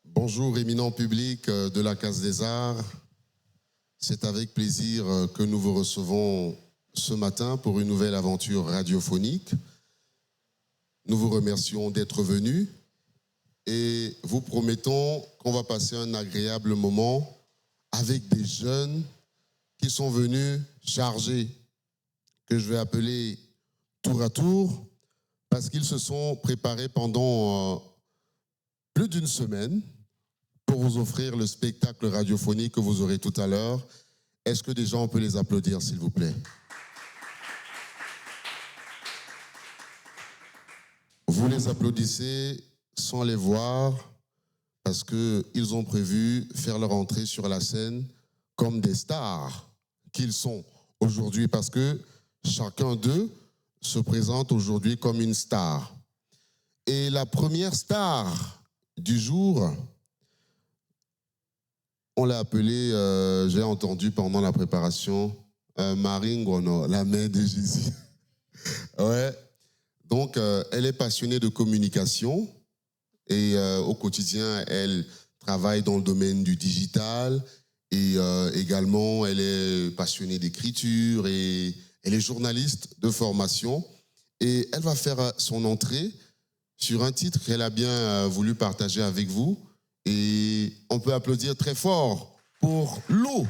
Bonjour, éminent public de la Case des Arts. C'est avec plaisir que nous vous recevons ce matin pour une nouvelle aventure radiophonique. Nous vous remercions d'être venus et vous promettons qu'on va passer un agréable moment avec des jeunes qui sont venus chargés, que je vais appeler tour à tour, parce qu'ils se sont préparés pendant plus d'une semaine pour vous offrir le spectacle radiophonique que vous aurez tout à l'heure. Est-ce que déjà on peut les applaudir, s'il vous plaît? Vous les applaudissez sans les voir parce qu'ils ont prévu faire leur entrée sur la scène comme des stars qu'ils sont aujourd'hui, parce que chacun d'eux se présente aujourd'hui comme une star. Et la première star du jour, on l'a appelée, j'ai entendu pendant la préparation, Marie Ngono, la mère de Jésus. Ouais. Donc, elle est passionnée de communication et au quotidien, elle travaille dans le domaine du digital et également, elle est passionnée d'écriture et elle est journaliste de formation. Et elle va faire son entrée sur un titre qu'elle a bien voulu partager avec vous. Et on peut applaudir très fort pour l'eau.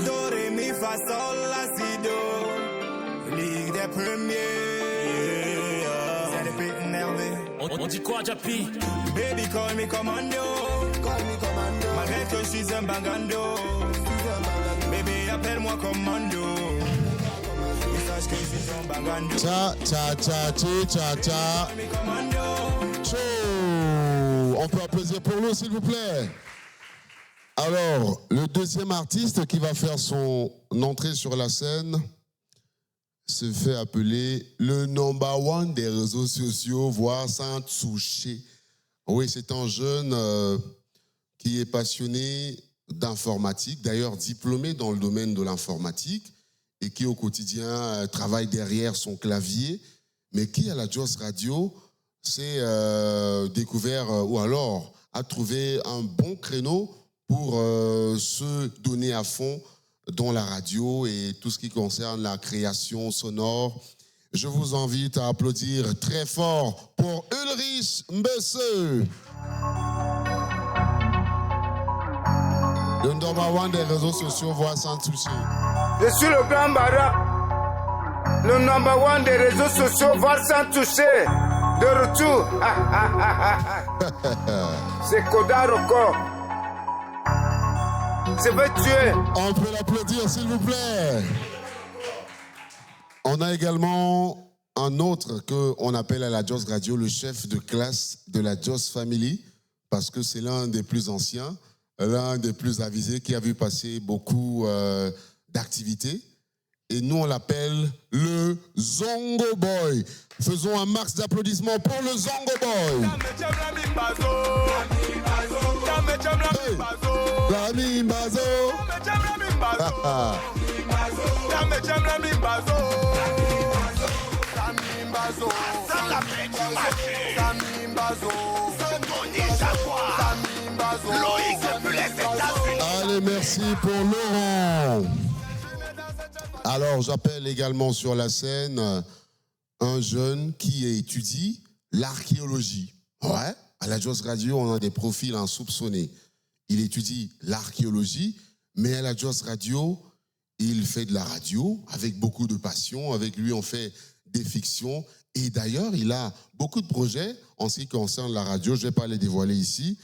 Do, ré, mi, fa, sol, la, si, do. Ligue des premiers. C'est le beat énervé. On dit quoi, Japi? Baby, call me commando. Malgré que je suis un bagando. Baby, appelle-moi commando. Et sache que je suis un bagando. Tcha, tcha, tcha, tcha, tcha, tcha. Call me commando. Chaud. On peut applaudir pour l'eau, s'il vous plaît. Alors, le deuxième artiste qui va faire son entrée sur la scène se fait appeler le number one des réseaux sociaux, voire sans toucher. Oui, c'est un jeune qui est passionné d'informatique, d'ailleurs diplômé dans le domaine de l'informatique et qui au quotidien travaille derrière son clavier, mais qui à la Joss Radio s'est découvert ou alors a trouvé un bon créneau pour se donner à fond dans la radio et tout ce qui concerne la création sonore. Je vous invite à applaudir très fort pour Ulrich Mbesse. Le number one des réseaux sociaux, voit sans toucher. Je suis le grand Bara, le number one des réseaux sociaux, voir sans toucher. De retour, c'est Koda Record. Je vais tuer. On peut l'applaudir, s'il vous plaît. On a également un autre qu'on appelle à la Joss Radio le chef de classe de la Joss Family, parce que c'est l'un des plus anciens, l'un des plus avisés, qui a vu passer beaucoup d'activités. Et nous, on l'appelle le Zongo Boy. Faisons un max d'applaudissements pour le Zongo Boy. L'ami Mbazo. Allez, merci pour Laurent. Alors, j'appelle également sur la scène un jeune qui étudie l'archéologie. Ouais, à la Joss Radio, on a des profils insoupçonnés. Il étudie l'archéologie, mais à la Joss Radio, il fait de la radio avec beaucoup de passion. Avec lui, on fait des fictions. Et d'ailleurs, il a beaucoup de projets en ce qui concerne la radio. Je ne vais pas les dévoiler ici.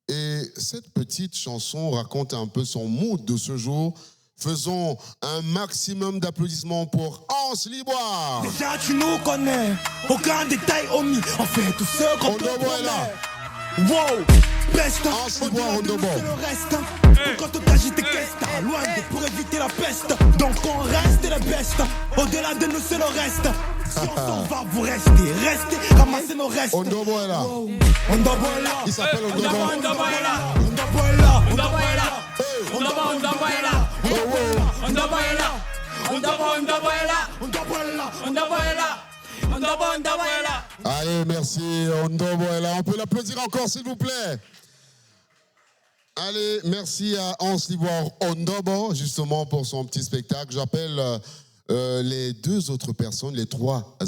Et cette petite chanson raconte un peu son mood de ce jour. Faisons un maximum d'applaudissements pour Hans Liboire. Déjà tu nous connais, aucun détail omis. On fait tout ce qu'on te promet. Wow, peste, Hans Liboire, Ondobo. le reste. Quand on t'agite tes caisses, loin de pour éviter la peste. Donc on reste les bestes, au-delà de nous c'est le reste. Si on s'en va, vous restez, ramassez nos restes. Ondobo est là. Ondobo est là. Il s'appelle Ondobo. Ondobo est là. Ondobo est là. Ondobo est là. Ondobo est là. Allez, merci, Ondobo est là. On peut l'applaudir encore, s'il vous plaît. Allez, merci à Hans Liboire Ondobo, justement, pour son petit spectacle. J'appelle les trois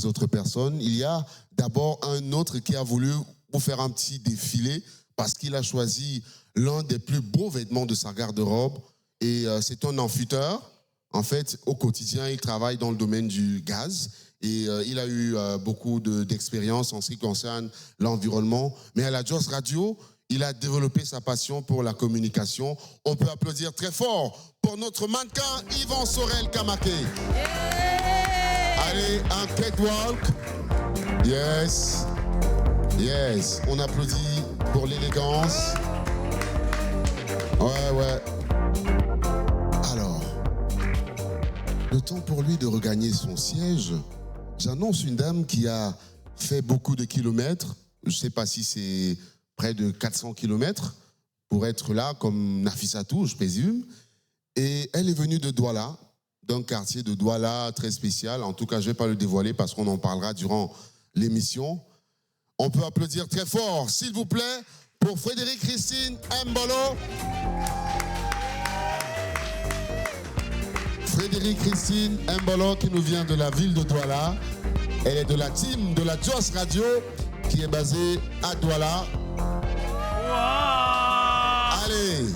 autres personnes. Il y a d'abord un autre qui a voulu vous faire un petit défilé parce qu'il a choisi l'un des plus beaux vêtements de sa garde-robe. Et c'est un amputeur. En fait, au quotidien, il travaille dans le domaine du gaz. Et il a eu beaucoup d'expérience en ce qui concerne l'environnement. Mais à la Joss Radio, il a développé sa passion pour la communication. On peut applaudir très fort pour notre mannequin Yvan Sorel Kamaké. Allez, un catwalk. Yes. Yes. On applaudit pour l'élégance. Ouais. Alors, le temps pour lui de regagner son siège. J'annonce une dame qui a fait beaucoup de kilomètres. Je ne sais pas si c'est près de 400 kilomètres pour être là, comme Nafissatou, je présume. Et elle est venue de Douala, d'un quartier de Douala très spécial. En tout cas, je ne vais pas le dévoiler parce qu'on en parlera durant l'émission. On peut applaudir très fort, s'il vous plaît, pour Frédéric Christine Mbolo. Frédéric Christine Mbolo qui nous vient de la ville de Douala. Elle est de la team de la Joss Radio qui est basée à Douala. Wow. Allez,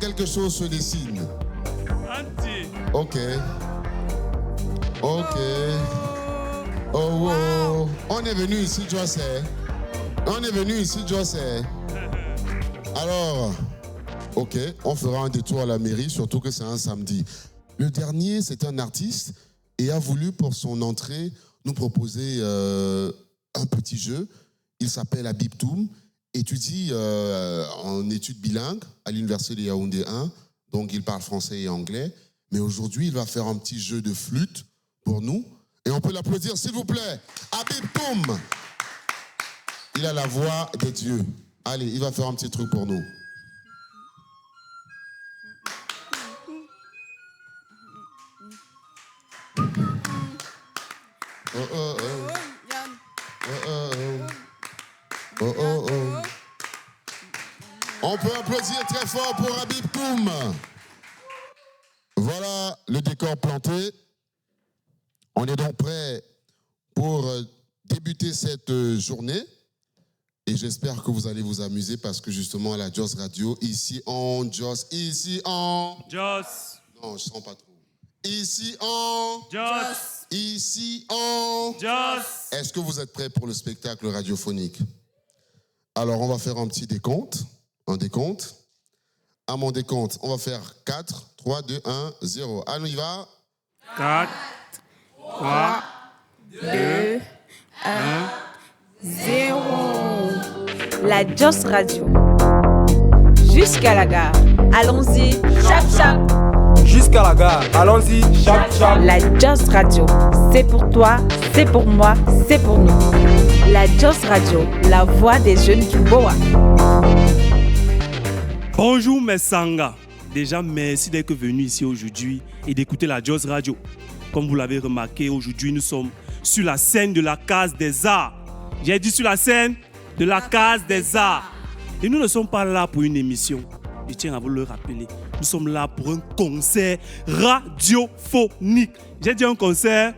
quelque chose se dessine. Ok. Oh. On est venu ici, Joss. Alors, ok, on fera un détour à la mairie, surtout que c'est un samedi. Le dernier, c'est un artiste et a voulu pour son entrée nous proposer un petit jeu. Il s'appelle Habib Toum, étudie en études bilingues à l'université de Yaoundé 1, donc il parle français et anglais. Mais aujourd'hui, il va faire un petit jeu de flûte pour nous. Et on peut l'applaudir, s'il vous plaît. Habib Toum. Il a la voix des dieux. Allez, il va faire un petit truc pour nous. On peut applaudir très fort pour Habib Toum. Voilà le décor planté. On est donc prêt pour débuter cette journée. Et j'espère que vous allez vous amuser parce que justement à la Joss Radio, ici en Joss. Non, je sens pas trop. Ici en Joss. Est-ce que vous êtes prêts pour le spectacle radiophonique? Alors, on va faire un petit décompte. Un décompte. À mon décompte, on va faire 4, 3, 2, 1, 0. Allez, on y va. 4, 3, 2, 1, 0. La Joss Radio. Jusqu'à la gare. Allons-y, chap chap. Jusqu'à la gare. Allons-y, chap chap. La Joss Radio. C'est pour toi, c'est pour moi, c'est pour nous. La Joss Radio. La voix des jeunes du Boa. Bonjour mes sangas. Déjà, merci d'être venus ici aujourd'hui et d'écouter la Joss Radio. Comme vous l'avez remarqué, aujourd'hui, nous sommes sur la scène de la Case des Arts. J'ai dit sur la scène de la Case des Arts. Et nous ne sommes pas là pour une émission. Je tiens à vous le rappeler. Nous sommes là pour un concert radiophonique. J'ai dit un concert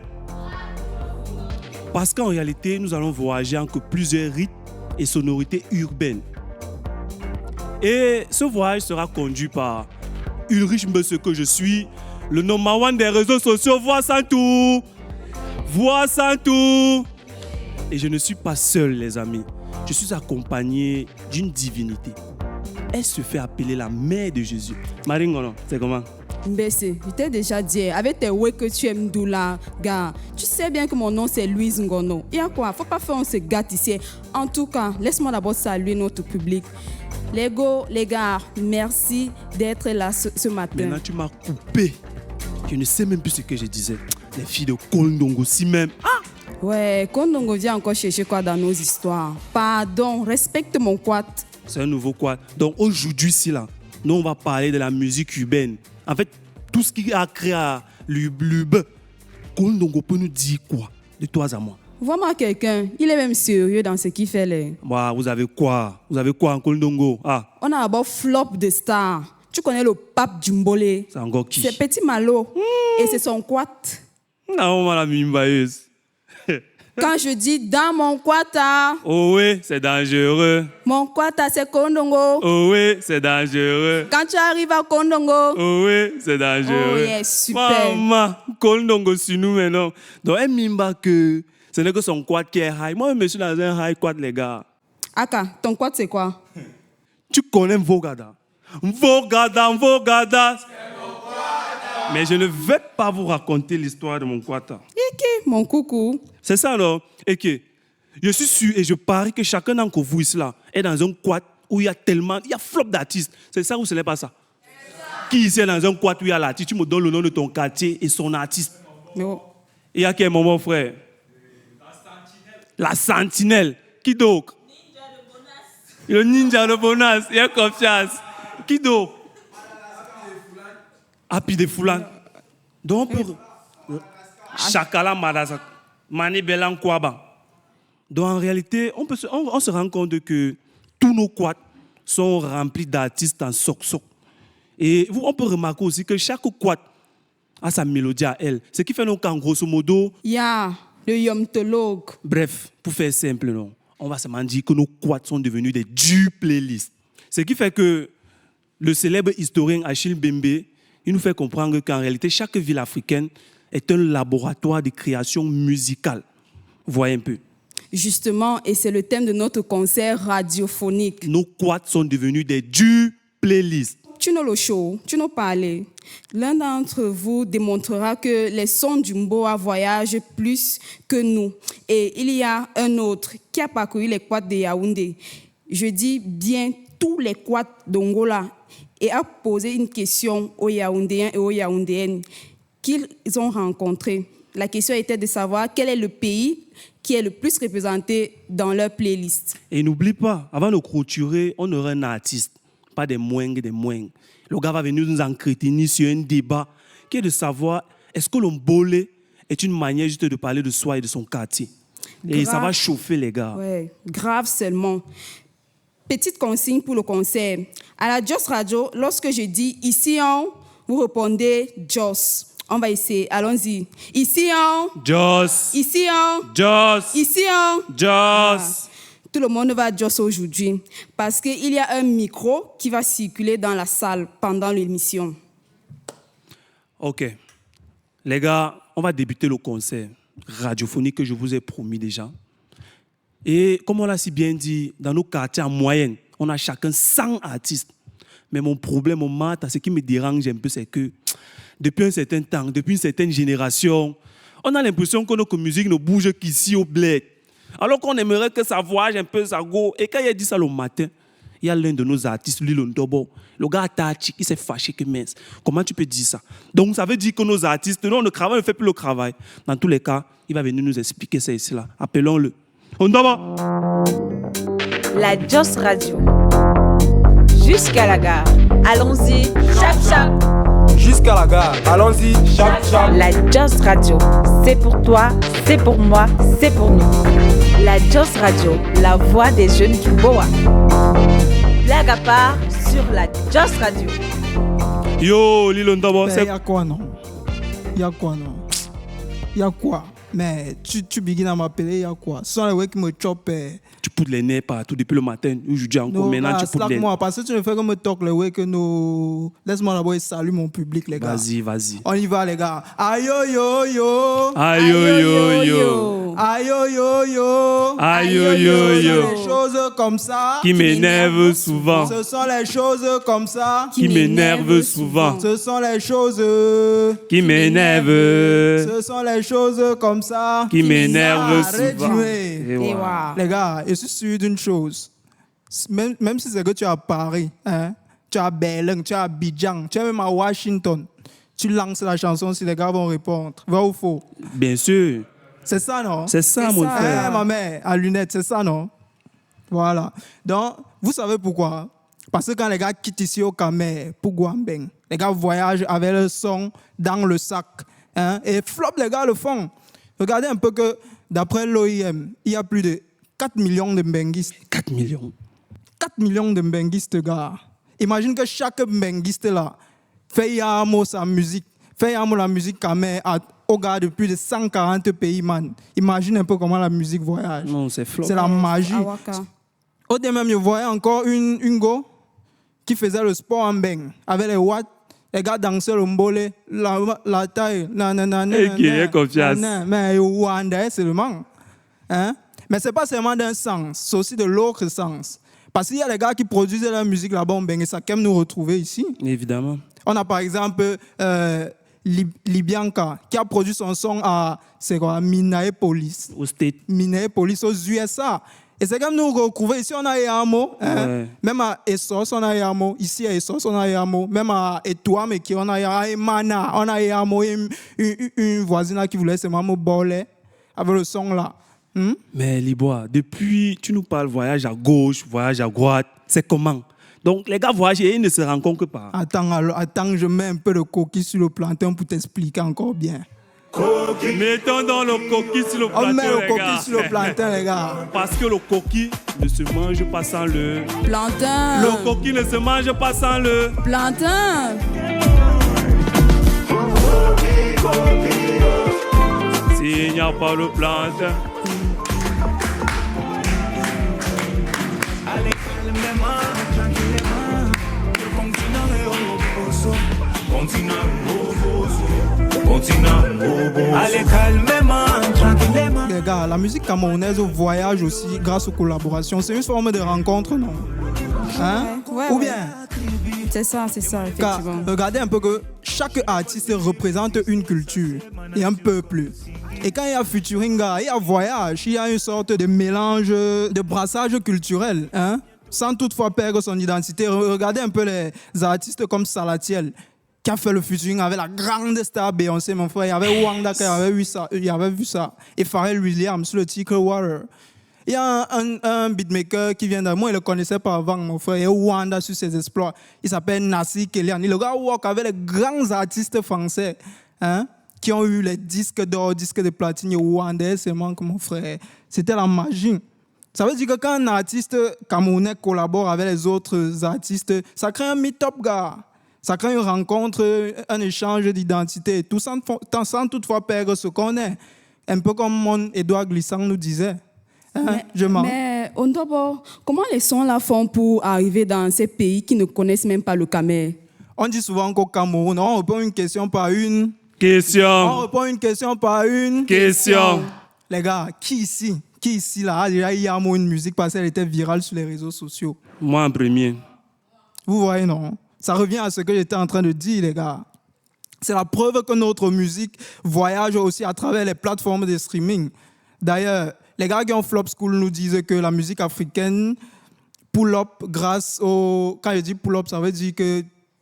parce qu'en réalité, nous allons voyager entre plusieurs rythmes et sonorités urbaines. Et ce voyage sera conduit par Ulrich Mbese que je suis, le number one des réseaux sociaux, Voix sans tour. Et je ne suis pas seul, les amis. Je suis accompagné d'une divinité. Elle se fait appeler la mère de Jésus. Marie Ngono, c'est comment? Mbese, je t'ai déjà dit, avec tes ouais que tu aimes d'où là, gars, tu sais bien que mon nom c'est Louise Ngono. Et à quoi? Faut pas faire on se gâte ici. En tout cas, laisse-moi d'abord saluer notre public. Les gars, merci d'être là ce matin. Maintenant, tu m'as coupé. Je ne sais même plus ce que je disais. Les filles de Kondongo, si même. Ah! Ouais, Kondongo vient encore chercher quoi dans nos histoires. Pardon, respecte mon quad. C'est un nouveau quad. Donc aujourd'hui, ici, là, nous, on va parler de la musique urbaine. En fait, tout ce qui a créé l'UB. Kondongo peut nous dire quoi? de toi à moi. Vois-moi quelqu'un, il est même sérieux dans ce qu'il fait. Là. Bah, vous avez quoi? Vous avez quoi en Kolndongo? Ah, On a d'abord flop de star. Tu connais le pape Djumbole. c'est encore qui? C'est Petit Malo. Et c'est son quat. Non, la mimbayeuse. Quand je dis dans mon quata, Oh oui, c'est dangereux. mon quata c'est Kondongo. Oh oui, c'est dangereux. Quand tu arrives à Kondongo, Oh oui, c'est dangereux. Oh yes, super. Maman, Kolndongo sur nous maintenant. Donc, un mimba que ce n'est que son quad qui est high. Moi, je suis dans un high quad, les gars. Aka, ton quat c'est quoi? Tu connais Mvogada? Mvogada. Mais je ne vais pas vous raconter l'histoire de mon quata. Iki, mon coucou. C'est ça alors. Et que je suis sûr et je parie que chacun d'entre vous ici là est dans un quad où il y a flop d'artistes. C'est ça ou ce n'est pas ça? Qui ici est dans un quad où il y a l'artiste? Tu me donnes le nom de ton quartier et son artiste. Mais oh. Il y a quel moment, frère? La sentinelle. Qui donc? Le ninja de Bonas. Il y a confiance. Qui donc? Happy de Foulan. Donc, Chakala Madasak. Mani Belan Kwaba. Donc, en réalité, on se rend compte que tous nos quads sont remplis d'artistes en soc-soc. Et on peut remarquer aussi que chaque quad a sa mélodie à elle. Ce qui fait donc qu'en grosso modo, Ya, le yomtologue. bref, pour faire simple, non, on va seulement dire que nos quads sont devenus des playlists. Ce qui fait que le célèbre historien Achille Bembe, il nous fait comprendre qu'en réalité, chaque ville africaine est un laboratoire de création musicale. Voyez un peu. Justement, et c'est le thème de notre concert radiophonique. Nos quads sont devenus des playlists. Tu nous le show, tu nous parles. L'un d'entre vous démontrera que les sons du Mboa voyagent plus que nous. Et il y a un autre qui a parcouru les quads de Yaoundé. Je dis bien tous les quads d'Angola et a posé une question aux Yaoundéens et aux Yaoundéennes qu'ils ont rencontrés. La question était de savoir quel est le pays qui est le plus représenté dans leur playlist. Et n'oublie pas, avant de clôturer, on aura un artiste, pas des moindres, des moindres. Le gars va venir nous encrétiner sur un débat qui est de savoir est-ce que l'ombolé est une manière juste de parler de soi et de son quartier. Et ça va chauffer les gars. Ouais, grave seulement. Petite consigne pour le concert. À la Joss Radio, lorsque je dis ici on, vous répondez Joss. On va essayer, allons-y. Ici on. Joss. Ici on. Joss. Ici on. Joss. Tout le monde va Joss aujourd'hui parce qu'il y a un micro qui va circuler dans la salle pendant l'émission. Ok. Les gars, on va débuter le concert radiophonique que je vous ai promis déjà. Et comme on l'a si bien dit, dans nos quartiers en moyenne, on a chacun 100 artistes. Mais mon problème, mon matin, ce qui me dérange un peu, c'est que depuis un certain temps, depuis une certaine génération, on a l'impression que notre musique ne bouge qu'ici au bled. Alors qu'on aimerait que ça voyage un peu, ça go. Et quand il a dit ça le matin, il y a l'un de nos artistes, Lilo Ndobo, le gars Tachi, qui s'est fâché que mince. Comment tu peux dire ça? Donc ça veut dire que nos artistes, non, le travail ne fait plus le travail. Dans tous les cas, il va venir nous expliquer ça ici là. Appelons-le. Ndobo. La Joss Radio. Jusqu'à la gare. Allons-y, chap chap. Jusqu'à la gare, allons-y, chap chap. La Joss Radio, c'est pour toi, c'est pour moi, c'est pour nous. La Joss Radio, la voix des jeunes du Boa. Blague à part sur la Joss Radio. Yo, Lilo Ndobo, Il y a quoi non? Il y a quoi non? Il y a quoi? Mais tu begins à m'appeler, il y a quoi? Ce sont les ouais qui me chopent. tu poudres les nez partout depuis le matin. Aujourd'hui encore, Non, maintenant tu poudres les nez. moi, parce que tu ne fais que me talk le way que nous. Laisse-moi d'abord saluer mon public, les gars. Vas-y, vas-y. On y va, les gars. Aïe yo yo yo. Aïe yo yo yo. Aïe yo yo yo. Aïe yo yo yo. Les choses comme ça Qui m'énervent souvent. Ce sont les choses comme ça Qui m'énervent souvent. Ce sont les choses Qui m'énervent. Ce sont les choses comme ça Qui m'énervent Arrête souvent. de jouer. Et voilà. Les gars, je suis sûr d'une chose. Même si c'est que tu es à Paris, hein, tu es à Berlin, tu es à Abidjan, tu es même à Washington, tu lances la chanson si les gars vont répondre. Vrai ou faux? Bien sûr. C'est ça, non? C'est ça, mon frère. Eh, ma mère, à lunettes, c'est ça, non? Voilà. Donc, vous savez pourquoi? Parce que quand les gars quittent ici au Camer pour Guambeng, les gars voyagent avec le son dans le sac. Hein, et flop, les gars le font. Regardez un peu que, d'après l'OIM, il y a plus de 4 millions de mbenguistes. 4 millions. 4 millions de mbenguistes, gars. Imagine que chaque mbenguiste là fait yamo sa musique, fait yamo la musique kamé au gars de plus de 140 pays, man. Imagine un peu comment la musique voyage. Non, c'est flop. C'est la magie. Awaka. Au début même, je voyais encore une go qui faisait le sport en beng avec les watts. Les gars dansaient le mbole, la taille, Et qui est confiance. mais Wanda seulement. Hein? Mais ce n'est pas seulement d'un sens, c'est aussi de l'autre sens. Parce qu'il y a des gars qui produisent la musique là-bas en beng et ça aime nous retrouver ici. Évidemment. On a par exemple Libianca qui a produit son son à Minneapolis. Au State. Minneapolis aux USA. Et c'est comme nous retrouver ici, on a Yamo. Hein? Ouais. Même à Essos, on a Yamo. Ici à Essos, on a Yamo. Même à Etouam, on a Yamo. À Emana, on a Yamo. Une voisine là qui voulait se maman bolé avec le son là. Mais Libois, depuis, tu nous parles voyage à gauche, voyage à droite. C'est comment? Donc, les gars voyagent et ils ne se rencontrent pas. Attends, je mets un peu de coquille sur le plantain pour t'expliquer encore bien. Mettons dans le coquille sur le plantain, On met le les coquille gars. sur le plantain, les gars. Parce que le coquille ne se mange pas sans le... Plantain. Le coquille ne se mange pas sans le... Plantain. S'il n'y a pas le plantain... Allez, calmement, tranquillement. Le continent est au bosso. Allez, calmement, tranquillement. Les gars, la musique camerounaise voyage aussi grâce aux collaborations. C'est une forme de rencontre, non? Hein? Ouais, Ou ouais. bien? C'est ça, Car, effectivement. regardez un peu que chaque artiste représente une culture et un peuple. Et quand il y a featuring, il y a voyage, il y a une sorte de mélange, de brassage culturel, hein? Sans toutefois perdre son identité. Regardez un peu les artistes comme Salatiel, qui a fait le featuring avec la grande star Beyoncé, mon frère. Il y avait Wanda qui avait vu ça. Et Pharrell Williams sur le titre Water. Il y a un beatmaker qui vient de moi, il ne le connaissait pas avant, mon frère. Il y a Wanda sur ses exploits. Il s'appelle Nassi Kellyan. Il a work avec les grands artistes français, hein, qui ont eu les disques d'or, disques de platine. Et Wanda, c'est mon frère. C'était la magie. Ça veut dire que quand un artiste camerounais collabore avec les autres artistes, ça crée un meet-up, gars. Ça crée une rencontre, un échange d'identité, tout sans toutefois perdre ce qu'on est. Un peu comme mon Edouard Glissant nous disait. Mais Ondobo, comment les sons là font pour arriver dans ces pays qui ne connaissent même pas le Camer? On dit souvent qu'au Cameroun, on répond une question par une. Question. On répond une question par une. Question. Les gars, qui ici là, a déjà eu une musique parce qu'elle était virale sur les réseaux sociaux? Moi en premier. Vous voyez, non? Ça revient à ce que j'étais en train de dire, les gars. C'est la preuve que notre musique voyage aussi à travers les plateformes de streaming. D'ailleurs, les gars qui ont Flop School nous disent que la musique africaine pull up grâce au... Quand je dis pull up, ça veut dire que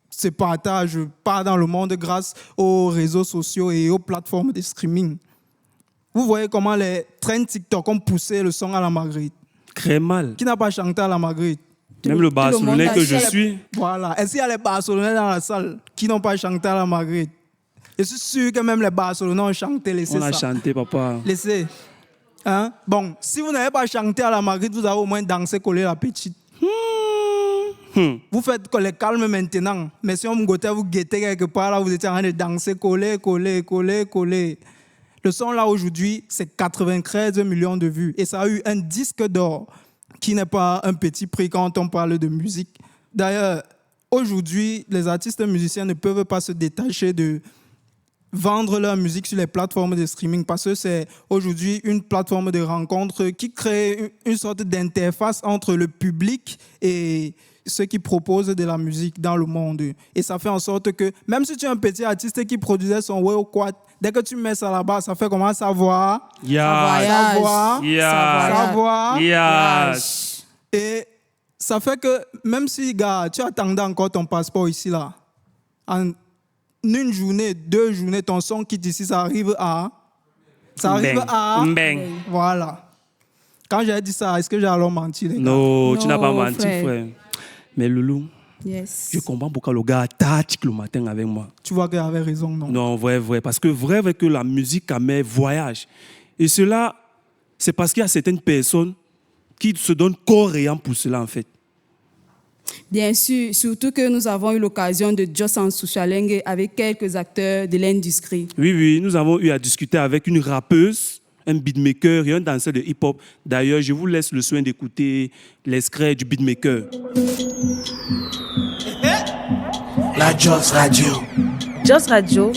se partage pas dans le monde grâce aux réseaux sociaux et aux plateformes de streaming. Vous voyez comment les trends TikTok ont poussé le son à la Marguerite. Très mal. Qui n'a pas chanté à la Marguerite? Même le Barcelonais que je suis. Voilà. Est-ce qu'il y a les Barcelonais dans la salle qui n'ont pas chanté à la Marguerite? Je suis sûr que même les Barcelonais ont chanté. Laissez On a ça. chanté, papa. Laissez. Hein? Bon, si vous n'avez pas chanté à la Marguerite, vous avez au moins dansé, collé la petite. Vous faites les calmes maintenant. Mais si on vous guettez quelque part, là, vous étiez en train de danser, coller. Le son là aujourd'hui, c'est 93 millions de vues. Et ça a eu un disque d'or, qui n'est pas un petit prix quand on parle de musique. D'ailleurs, aujourd'hui, les artistes musiciens ne peuvent pas se détacher de vendre leur musique sur les plateformes de streaming parce que c'est aujourd'hui une plateforme de rencontre qui crée une sorte d'interface entre le public et ceux qui proposent de la musique dans le monde. Et ça fait en sorte que même si tu es un petit artiste qui produisait son way au quad, dès que tu mets ça là-bas, ça fait comment savoir? Savoir. Et ça fait que même si, gars, tu attendais encore ton passeport ici, là, en une journée, 2 journées, ton son quitte ici, ça arrive à... Mbeng. Voilà. Quand j'ai dit ça, est-ce que j'ai alors menti, les gars? Non, tu n'as pas Non, menti, frère. Mais Loulou, Yes. Je comprends pourquoi le gars tâche le matin avec moi. Tu vois qu'elle avait raison, non? Non, vrai. Parce que vrai que la musique a mes voyages. Et cela, c'est parce qu'il y a certaines personnes qui se donnent corps et âme pour cela, en fait. Bien sûr, surtout que nous avons eu l'occasion de Joss en Souchalenge avec quelques acteurs de l'industrie. Oui, nous avons eu à discuter avec une rappeuse, un beatmaker et un danseur de hip-hop. D'ailleurs, je vous laisse le soin d'écouter l'extrait du beatmaker. La Joss Radio. Joss Radio.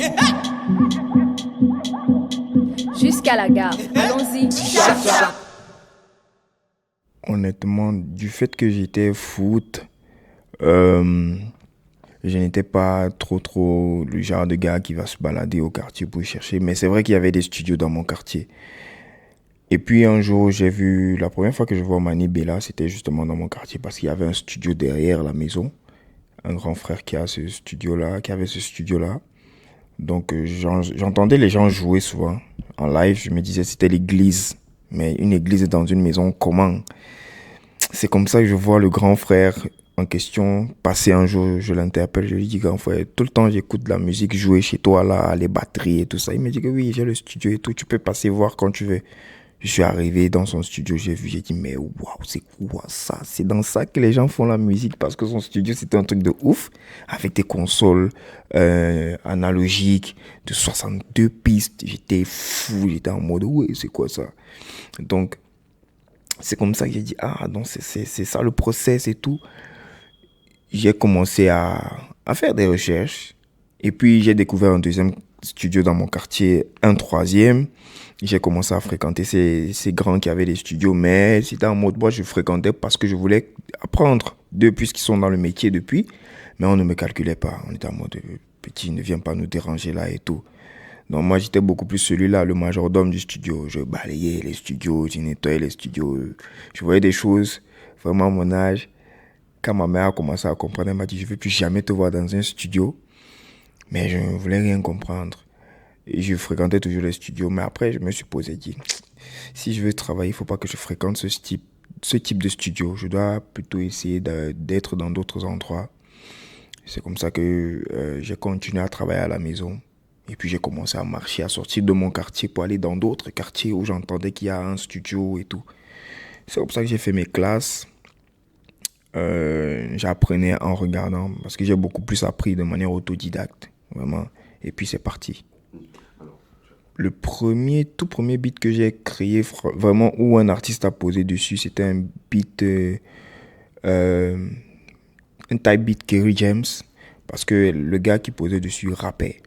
Jusqu'à la gare. Allons-y. Honnêtement, du fait que j'étais foot, je n'étais pas trop le genre de gars qui va se balader au quartier pour chercher. Mais c'est vrai qu'il y avait des studios dans mon quartier. Et puis un jour, la première fois que je vois Mani Bella, c'était justement dans mon quartier parce qu'il y avait un studio derrière la maison. Un grand frère qui avait ce studio-là. Donc j'entendais les gens jouer souvent en live. Je me disais c'était l'église. Mais une église dans une maison, comment? C'est comme ça que je vois le grand frère en question passer un jour. Je l'interpelle, je lui dis grand frère, tout le temps j'écoute de la musique jouer chez toi là, les batteries et tout ça. Il me dit que oui, j'ai le studio et tout, tu peux passer voir quand tu veux. Je suis arrivé dans son studio, j'ai dit mais waouh, c'est quoi ça? C'est dans ça que les gens font la musique parce que son studio c'était un truc de ouf avec des consoles analogiques de 62 pistes. J'étais fou, j'étais en mode ouais, c'est quoi ça? Donc c'est comme ça que j'ai dit donc c'est ça le process et tout. J'ai commencé à faire des recherches et puis j'ai découvert un deuxième studio dans mon quartier, un troisième. J'ai commencé à fréquenter ces grands qui avaient des studios, mais c'était en mode, moi je fréquentais parce que je voulais apprendre d'eux puisqu'ils sont dans le métier depuis, mais on ne me calculait pas. On était en mode, petit, ne viens pas nous déranger là et tout. Donc moi j'étais beaucoup plus celui-là, le majordome du studio. Je balayais les studios, je nettoyais les studios. Je voyais des choses, vraiment à mon âge. Quand ma mère a commencé à comprendre, elle m'a dit, je ne veux plus jamais te voir dans un studio. Mais je ne voulais rien comprendre. Et je fréquentais toujours les studios. Mais après, je me suis dit, si je veux travailler, il ne faut pas que je fréquente ce type de studio. Je dois plutôt essayer d'être dans d'autres endroits. C'est comme ça que j'ai continué à travailler à la maison. Et puis j'ai commencé à marcher, à sortir de mon quartier pour aller dans d'autres quartiers où j'entendais qu'il y a un studio et tout. C'est comme ça que j'ai fait mes classes. J'apprenais en regardant parce que j'ai beaucoup plus appris de manière autodidacte. Vraiment. Et puis c'est parti. Le tout premier beat que j'ai créé, vraiment, où un artiste a posé dessus, c'était un beat, un type beat Kerry James, parce que le gars qui posait dessus rappait.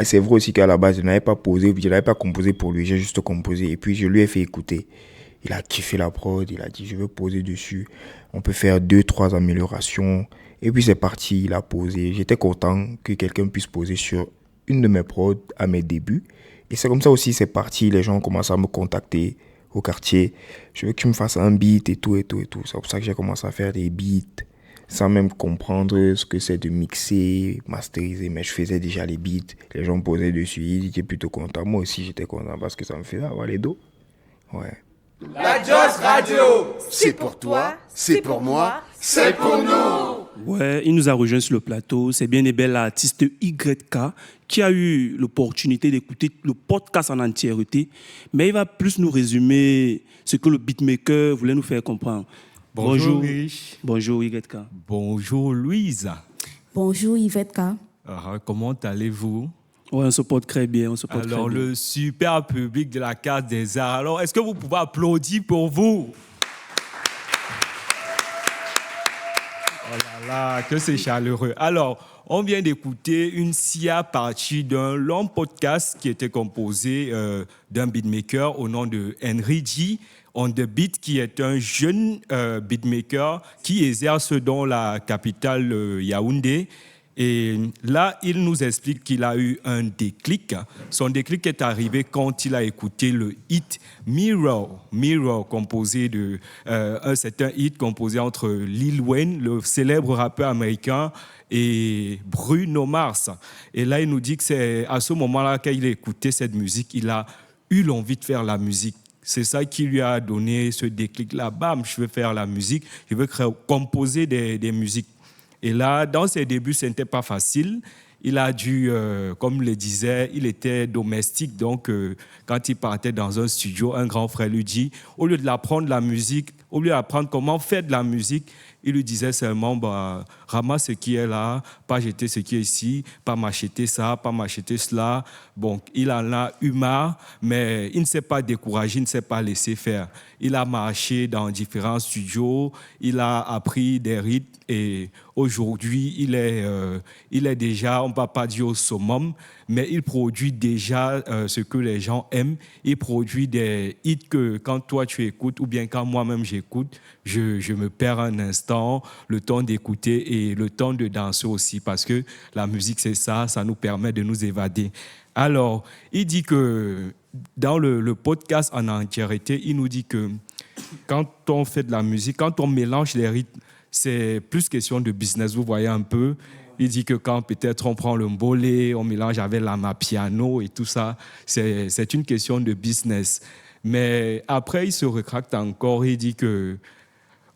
C'est vrai aussi qu'à la base, je n'avais pas composé pour lui, j'ai juste composé. Et puis je lui ai fait écouter. Il a kiffé la prod, il a dit je veux poser dessus. On peut faire 2-3 améliorations. Et puis c'est parti, il a posé. J'étais content que quelqu'un puisse poser sur une de mes prods à mes débuts. Et c'est comme ça aussi, c'est parti. Les gens commencent à me contacter au quartier. Je veux que tu me fasses un beat et tout. C'est pour ça que j'ai commencé à faire des beats sans même comprendre ce que c'est de mixer, masteriser. Mais je faisais déjà les beats. Les gens posaient dessus. Ils étaient plutôt contents. Moi aussi, j'étais content parce que ça me faisait avoir les dos. Ouais. La Joss Radio, c'est pour toi, c'est pour moi, c'est pour nous. Ouais, il nous a rejoint sur le plateau. C'est bien et belle l'artiste YK qui a eu l'opportunité d'écouter le podcast en entièreté. Mais il va plus nous résumer ce que le beatmaker voulait nous faire comprendre. Bonjour Rich. Bonjour YK. Bonjour Louise. Bonjour YK. Comment allez-vous? Ouais, on se porte très bien. Alors, le super public de la Case des Arts. Alors, est-ce que vous pouvez applaudir pour vous? Oh là là, que c'est chaleureux. Alors, on vient d'écouter une SIA partie d'un long podcast qui était composé d'un beatmaker au nom de Henry G. On the Beat, qui est un jeune beatmaker qui exerce dans la capitale Yaoundé. Et là, il nous explique qu'il a eu un déclic. Son déclic est arrivé quand il a écouté le hit Mirror, composé de c'est un hit composé entre Lil Wayne, le célèbre rappeur américain, et Bruno Mars. Et là, il nous dit que c'est à ce moment-là qu'il a écouté cette musique, il a eu l'envie de faire la musique. C'est ça qui lui a donné ce déclic-là. Bam, je veux faire la musique, je veux composer des musiques. Et là, dans ses débuts, ce n'était pas facile. Il a dû, comme le disait, il était domestique. Donc, quand il partait dans un studio, un grand frère lui dit, au lieu de l'apprendre la musique, au lieu d'apprendre comment faire de la musique, il lui disait seulement, ramasse ce qui est là, pas jeter ce qui est ici, pas m'acheter ça, pas m'acheter cela. Bon, il en a eu marre, mais il ne s'est pas découragé, il ne s'est pas laissé faire. Il a marché dans différents studios, il a appris des rythmes et aujourd'hui, il est déjà, on ne va pas dire au summum, mais il produit déjà ce que les gens aiment. Il produit des hits que quand toi tu écoutes ou bien quand moi-même j'écoute, je me perds un instant, le temps d'écouter et le temps de danser aussi parce que la musique c'est ça nous permet de nous évader. Alors, il dit que dans le podcast en entièreté, il nous dit que quand on fait de la musique, quand on mélange les rythmes, c'est plus question de business, vous voyez un peu. Il dit que quand peut-être on prend le mbolé, on mélange avec l'amapiano et tout ça, c'est une question de business. Mais après, il se rétracte encore, il dit que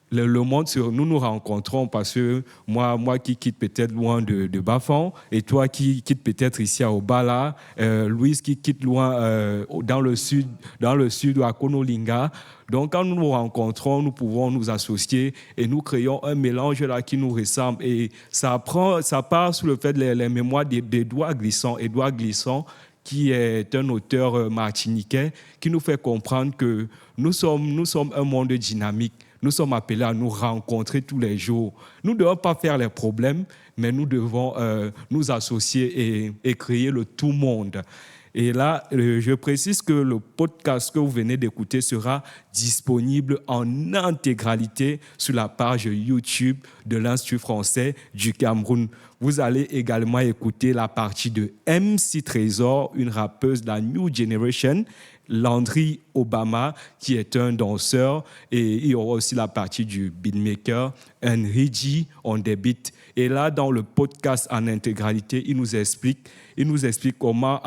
le monde, nous rencontrons parce que moi qui quitte peut-être loin de Bafang et toi qui quitte peut-être ici à Obala, Louise qui quitte loin dans le sud à Konolinga. Donc quand nous nous rencontrons, nous pouvons nous associer et nous créons un mélange là qui nous ressemble et ça part sur le fait les mémoires d'Edouard Glissant. Edouard Glissant qui est un auteur martiniquais qui nous fait comprendre que nous sommes un monde dynamique. Nous sommes appelés à nous rencontrer tous les jours. Nous ne devons pas faire les problèmes, mais nous devons nous associer et créer le tout monde. Et là, je précise que le podcast que vous venez d'écouter sera disponible en intégralité sur la page YouTube de l'Institut français du Cameroun. Vous allez également écouter la partie de MC Trésor, une rappeuse de la New Generation, Landry Obama, qui est un danseur, et il y aura aussi la partie du beatmaker, Enrigi on the beat. Et là, dans le podcast en intégralité, il nous explique comment,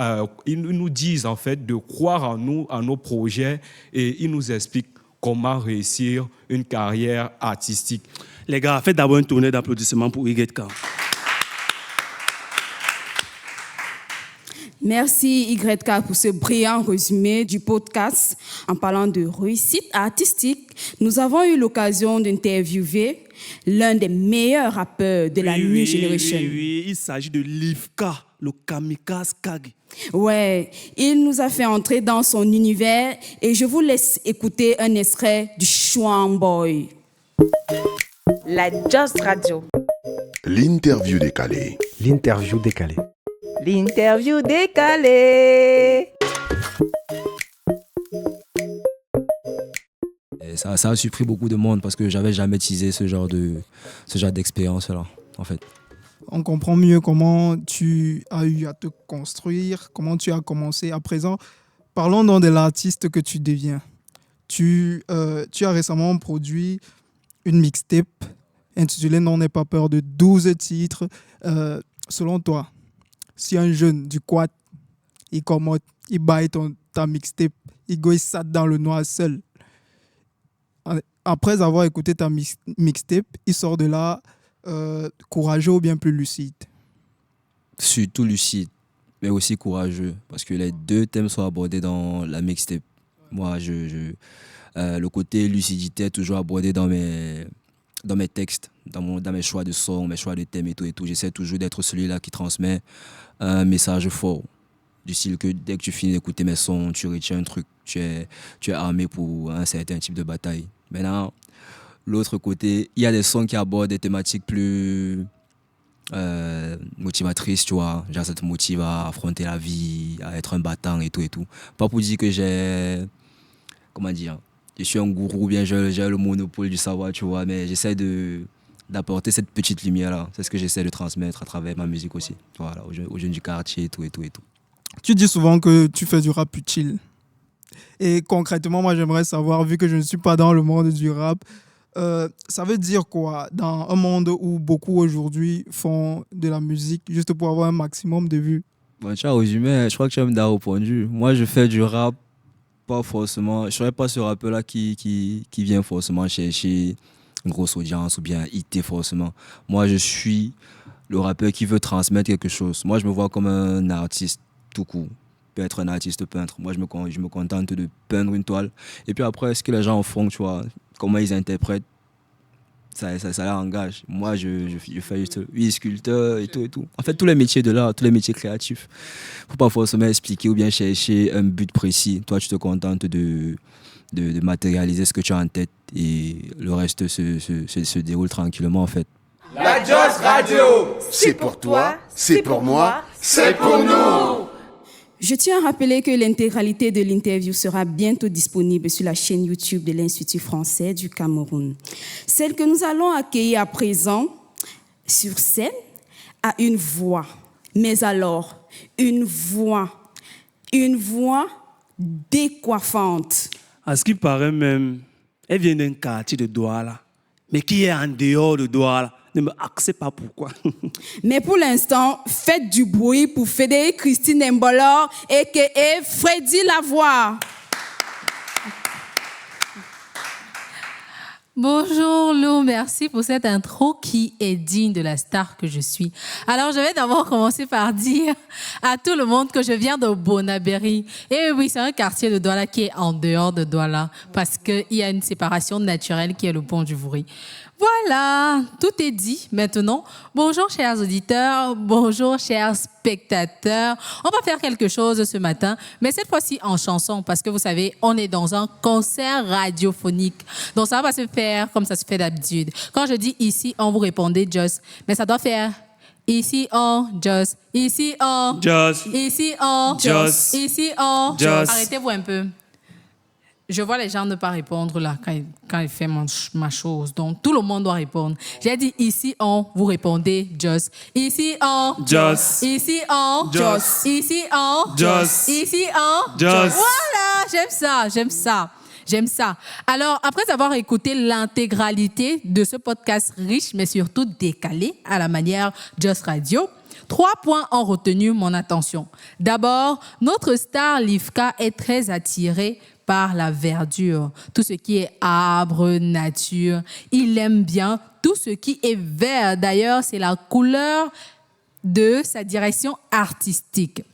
ils nous disent en fait de croire en nous, en nos projets, et il nous explique comment réussir une carrière artistique. Les gars, faites d'abord une tournée d'applaudissements pour YK. Merci YK pour ce brillant résumé du podcast. En parlant de réussite artistique, nous avons eu l'occasion d'interviewer l'un des meilleurs rappeurs de la New Generation. Oui, il s'agit de Livka, le kamikaze Kag. Ouais, il nous a fait entrer dans son univers et je vous laisse écouter un extrait du Chouan Boy. La Just Radio. L'interview décalée. L'interview décalée. L'interview décalée. Et ça a surpris beaucoup de monde parce que j'avais jamais teasé ce genre d'expérience-là, en fait. On comprend mieux comment tu as eu à te construire, comment tu as commencé. À présent, parlons donc de l'artiste que tu deviens. Tu as récemment produit une mixtape intitulée « N'en aie pas peur » de 12 titres. Selon toi, si un jeune du quad, il commente, il baille ta mixtape, il goye ça dans le noir seul. Après avoir écouté ta mixtape, il sort de là courageux ou bien plus lucide? Surtout lucide, mais aussi courageux, parce que les deux thèmes sont abordés dans la mixtape. Moi, le côté lucidité est toujours abordé dans mes textes, dans mes choix de sons, mes choix de thèmes et tout. J'essaie toujours d'être celui-là qui transmet un message fort, du style que dès que tu finis d'écouter mes sons, tu retiens un truc, tu es armé pour un certain type de bataille. Maintenant, l'autre côté, il y a des sons qui abordent des thématiques plus motivatrices, tu vois. Genre, ça te motive à affronter la vie, à être un battant et tout. Pas pour dire que je suis un gourou, bien j'ai le monopole du savoir, tu vois, mais j'essaie d'apporter cette petite lumière-là. C'est ce que j'essaie de transmettre à travers ma musique aussi. Voilà, aux jeunes du quartier et tout. Tu dis souvent que tu fais du rap utile. Et concrètement, moi, j'aimerais savoir, vu que je ne suis pas dans le monde du rap, ça veut dire quoi dans un monde où beaucoup aujourd'hui font de la musique juste pour avoir un maximum de vues? Bon, tu as résumé, je crois que tu as même répondu. Moi, je fais du rap, pas forcément. Je ne serais pas ce rappeur-là qui vient forcément chercher une grosse audience ou bien hité forcément. Moi, je suis le rappeur qui veut transmettre quelque chose. Moi, je me vois comme un artiste tout court. Peut être un artiste peintre. Moi, je me contente de peindre une toile. Et puis après, ce que les gens en font, tu vois, comment ils interprètent, ça leur engage. Moi, je fais juste, oui, sculpteur et tout et tout. En fait, tous les métiers de l'art, tous les métiers créatifs. Faut pas forcément expliquer ou bien chercher un but précis. Toi, tu te contentes de matérialiser ce que tu as en tête et le reste se déroule tranquillement, en fait. La Joss Radio, c'est pour toi, c'est pour moi, c'est pour nous. Je tiens à rappeler que l'intégralité de l'interview sera bientôt disponible sur la chaîne YouTube de l'Institut français du Cameroun. Celle que nous allons accueillir à présent sur scène a une voix. Mais alors, une voix décoiffante. À ce qui paraît même, elle vient d'un quartier de Douala, mais qui est en dehors de Douala. Ne me accepte pas pourquoi. Mais pour l'instant, faites du bruit pour Frédéric Christine Mbolor a.k.a. Freddy Lavoie. Bonjour Lou, merci pour cette intro qui est digne de la star que je suis. Alors je vais d'abord commencer par dire à tout le monde que je viens de Bonabéry. Et oui, c'est un quartier de Douala qui est en dehors de Douala parce qu'il y a une séparation naturelle qui est le pont du Vouri. Voilà, tout est dit maintenant. Bonjour chers auditeurs, bonjour chers spectateurs. On va faire quelque chose ce matin, mais cette fois-ci en chanson, parce que vous savez, on est dans un concert radiophonique. Donc ça va se faire comme ça se fait d'habitude. Quand je dis ici, on vous répondez just, mais ça doit faire ici on just, ici on just, ici on just, ici on just. Arrêtez-vous un peu. Je vois les gens ne pas répondre là quand il fait ma chose. Donc, tout le monde doit répondre. J'ai dit ici, on, vous répondez just. Ici, on, just. Ici, on, just. Ici, on, just. Ici, on, just. Voilà, j'aime ça. Alors, après avoir écouté l'intégralité de ce podcast riche, mais surtout décalé à la manière Joss Radio, 3 points ont retenu mon attention. D'abord, notre star Livka est très attirée par la verdure, tout ce qui est arbre, nature. Il aime bien tout ce qui est vert. D'ailleurs, c'est la couleur de sa direction artistique.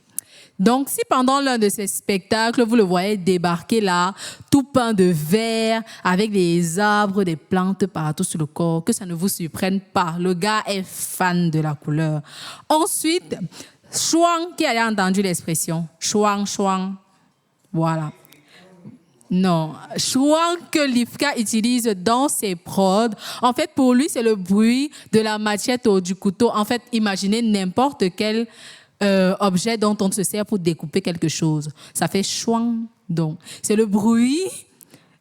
Donc, si pendant l'un de ces spectacles, vous le voyez débarquer là, tout peint de vert, avec des arbres, des plantes partout sur le corps, que ça ne vous surprenne pas. Le gars est fan de la couleur. Ensuite, chouang, qui a entendu l'expression? Chouang, chouang. Voilà. Non, chouang que Livka utilise dans ses prods. En fait, pour lui, c'est le bruit de la machette ou du couteau. En fait, imaginez n'importe quel objet dont on se sert pour découper quelque chose. Ça fait chouang. Donc, c'est le bruit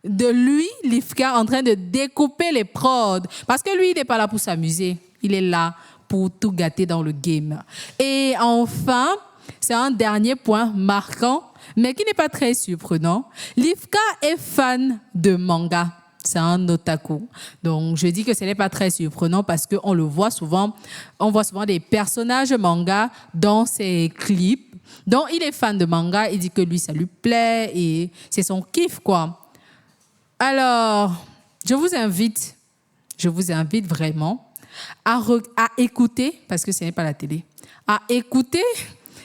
de lui, Livka, en train de découper les prods. Parce que lui, il n'est pas là pour s'amuser. Il est là pour tout gâter dans le game. Et enfin, c'est un dernier point marquant, mais qui n'est pas très surprenant. Livka est fan de manga. C'est un otaku. Donc, je dis que ce n'est pas très surprenant parce qu'on le voit souvent. On voit souvent des personnages manga dans ses clips. Donc, il est fan de manga. Il dit que lui, ça lui plaît et c'est son kiff, quoi. Alors, je vous invite vraiment à écouter, parce que ce n'est pas la télé, à écouter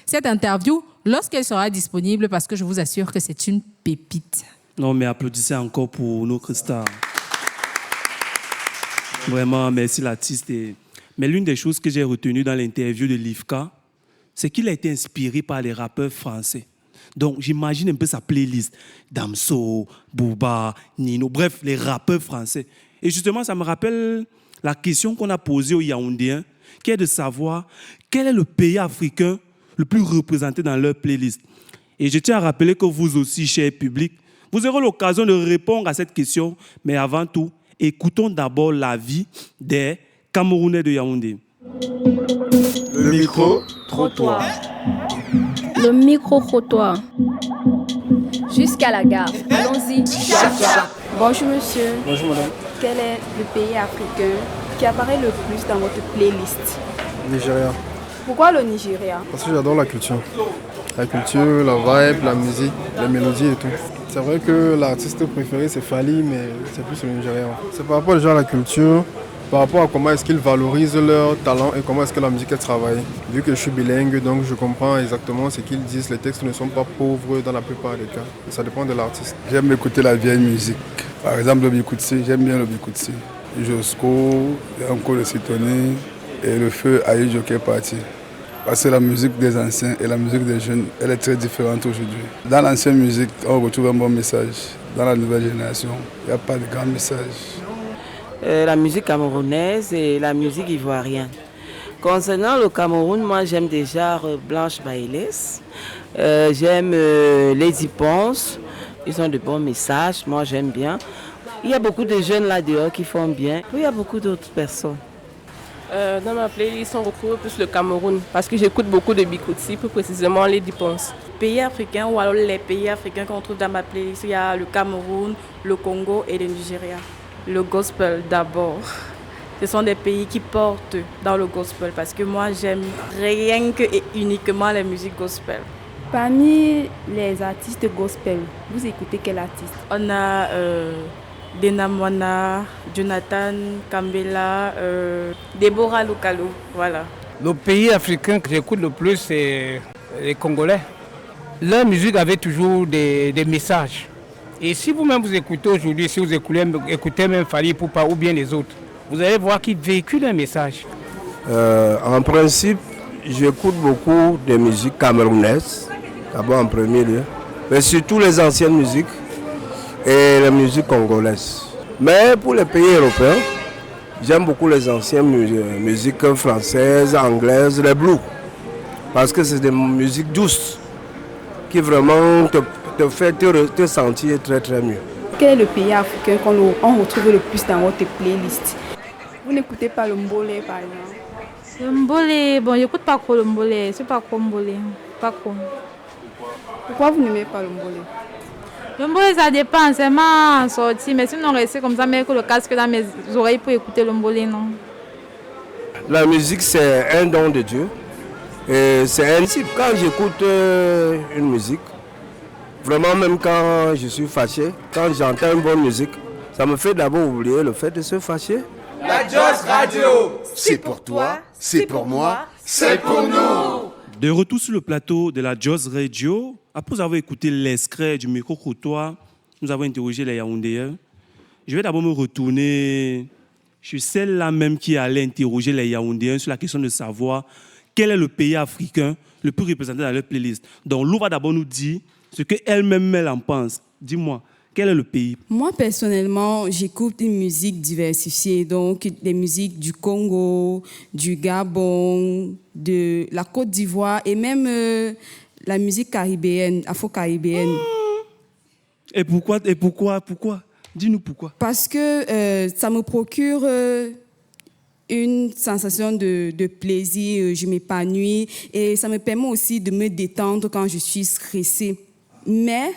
cette interview lorsqu'elle sera disponible, parce que je vous assure que c'est une pépite. Non, mais applaudissez encore pour notre star. Vraiment, merci l'artiste. Mais l'une des choses que j'ai retenues dans l'interview de Livka, c'est qu'il a été inspiré par les rappeurs français. Donc, j'imagine un peu sa playlist. Damso, Booba, Nino, bref, les rappeurs français. Et justement, ça me rappelle la question qu'on a posée aux Yaoundéens, qui est de savoir quel est le pays africain le plus représenté dans leur playlist. Et je tiens à rappeler que vous aussi, cher public, vous aurez l'occasion de répondre à cette question. Mais avant tout, écoutons d'abord l'avis des Camerounais de Yaoundé. Le micro-trottoir. Le micro-trottoir. Jusqu'à la gare. Allons-y. Bonjour monsieur. Bonjour madame. Quel est le pays africain qui apparaît le plus dans votre playlist? Nigeria. Pourquoi le Nigeria? Parce que j'adore la culture. La culture, la vibe, la musique, les mélodies et tout. C'est vrai que l'artiste préféré c'est Fally, mais c'est plus le Nigérien. C'est par rapport déjà à la culture, par rapport à comment est-ce qu'ils valorisent leur talent et comment est-ce que la musique est travaillée. Vu que je suis bilingue, donc je comprends exactement ce qu'ils disent. Les textes ne sont pas pauvres dans la plupart des cas. Et ça dépend de l'artiste. J'aime écouter la vieille musique. Par exemple, le Bikutsi, j'aime bien le Bikutsi. Josco, Yanko le Citoné et le feu Aïe Joker Party. Parce que la musique des anciens et la musique des jeunes, elle est très différente aujourd'hui. Dans l'ancienne musique, on retrouve un bon message. Dans la nouvelle génération, il n'y a pas de grand message. La musique camerounaise et la musique ivoirienne. Concernant le Cameroun, moi j'aime déjà Blanche Baïlès, j'aime Lady Ponce, ils ont de bons messages, moi j'aime bien. Il y a beaucoup de jeunes là dehors qui font bien, puis il y a beaucoup d'autres personnes. Dans ma playlist, on retrouve plus le Cameroun parce que j'écoute beaucoup de Bikutsi, plus précisément Lady Ponce. Pays africains ou alors les pays africains qu'on trouve dans ma playlist, il y a le Cameroun, le Congo et le Nigeria. Le gospel d'abord. Ce sont des pays qui portent dans le gospel parce que moi j'aime rien que et uniquement la musique gospel. Parmi les artistes gospel, vous écoutez quel artiste? On a Dena Mwana, Jonathan Kambela, Deborah Lukalo, voilà. Le pays africain que j'écoute le plus, c'est les Congolais. Leur musique avait toujours des messages. Et si vous-même vous écoutez aujourd'hui, si vous écoutez même Fally Ipupa ou bien les autres, vous allez voir qu'ils véhiculent un message. En principe, j'écoute beaucoup de musiques camerounaises, d'abord en premier lieu, mais surtout les anciennes musiques et les musiques congolaises. Mais pour les pays européens, j'aime beaucoup les anciennes musiques françaises, anglaises, les blues, parce que c'est des musiques douces qui vraiment te fait te sentir très très mieux. Quel est le pays africain qu'on retrouve le plus dans votre playlist? Vous n'écoutez pas le mbolé par exemple? Le mbolé, bon, j'écoute pas trop le mbolé, c'est pas trop mbolé, pas trop. Pourquoi vous n'aimez pas le mbolé? Le mbolé, ça dépend, c'est ma sortie, mais sinon rester comme ça, mais que le casque dans mes oreilles pour écouter le mbolé, non. La musique, c'est un don de Dieu. Et c'est un type. Quand j'écoute une musique, vraiment même quand je suis fâché, quand j'entends une bonne musique, ça me fait d'abord oublier le fait de se fâcher. La Joss Radio, c'est pour toi, c'est pour moi, c'est pour nous. De retour sur le plateau de la Joss Radio, après avoir écouté l'extrait du micro-trottoir, nous avons interrogé les Yaoundéens. Je vais d'abord me retourner sur celle-là même qui allait interroger les Yaoundéens sur la question de savoir quel est le pays africain le plus représenté dans leur playlist. Donc, Lou va d'abord nous dire ce qu'elle-même elle en pense. Dis-moi, quel est le pays? Moi, personnellement, j'écoute une musique diversifiée, donc des musiques du Congo, du Gabon, de la Côte d'Ivoire et même la musique caribéenne, afro-caribéenne. Et pourquoi? Dis-nous pourquoi. Parce que ça me procure une sensation de plaisir, je m'épanouis et ça me permet aussi de me détendre quand je suis stressée. Mais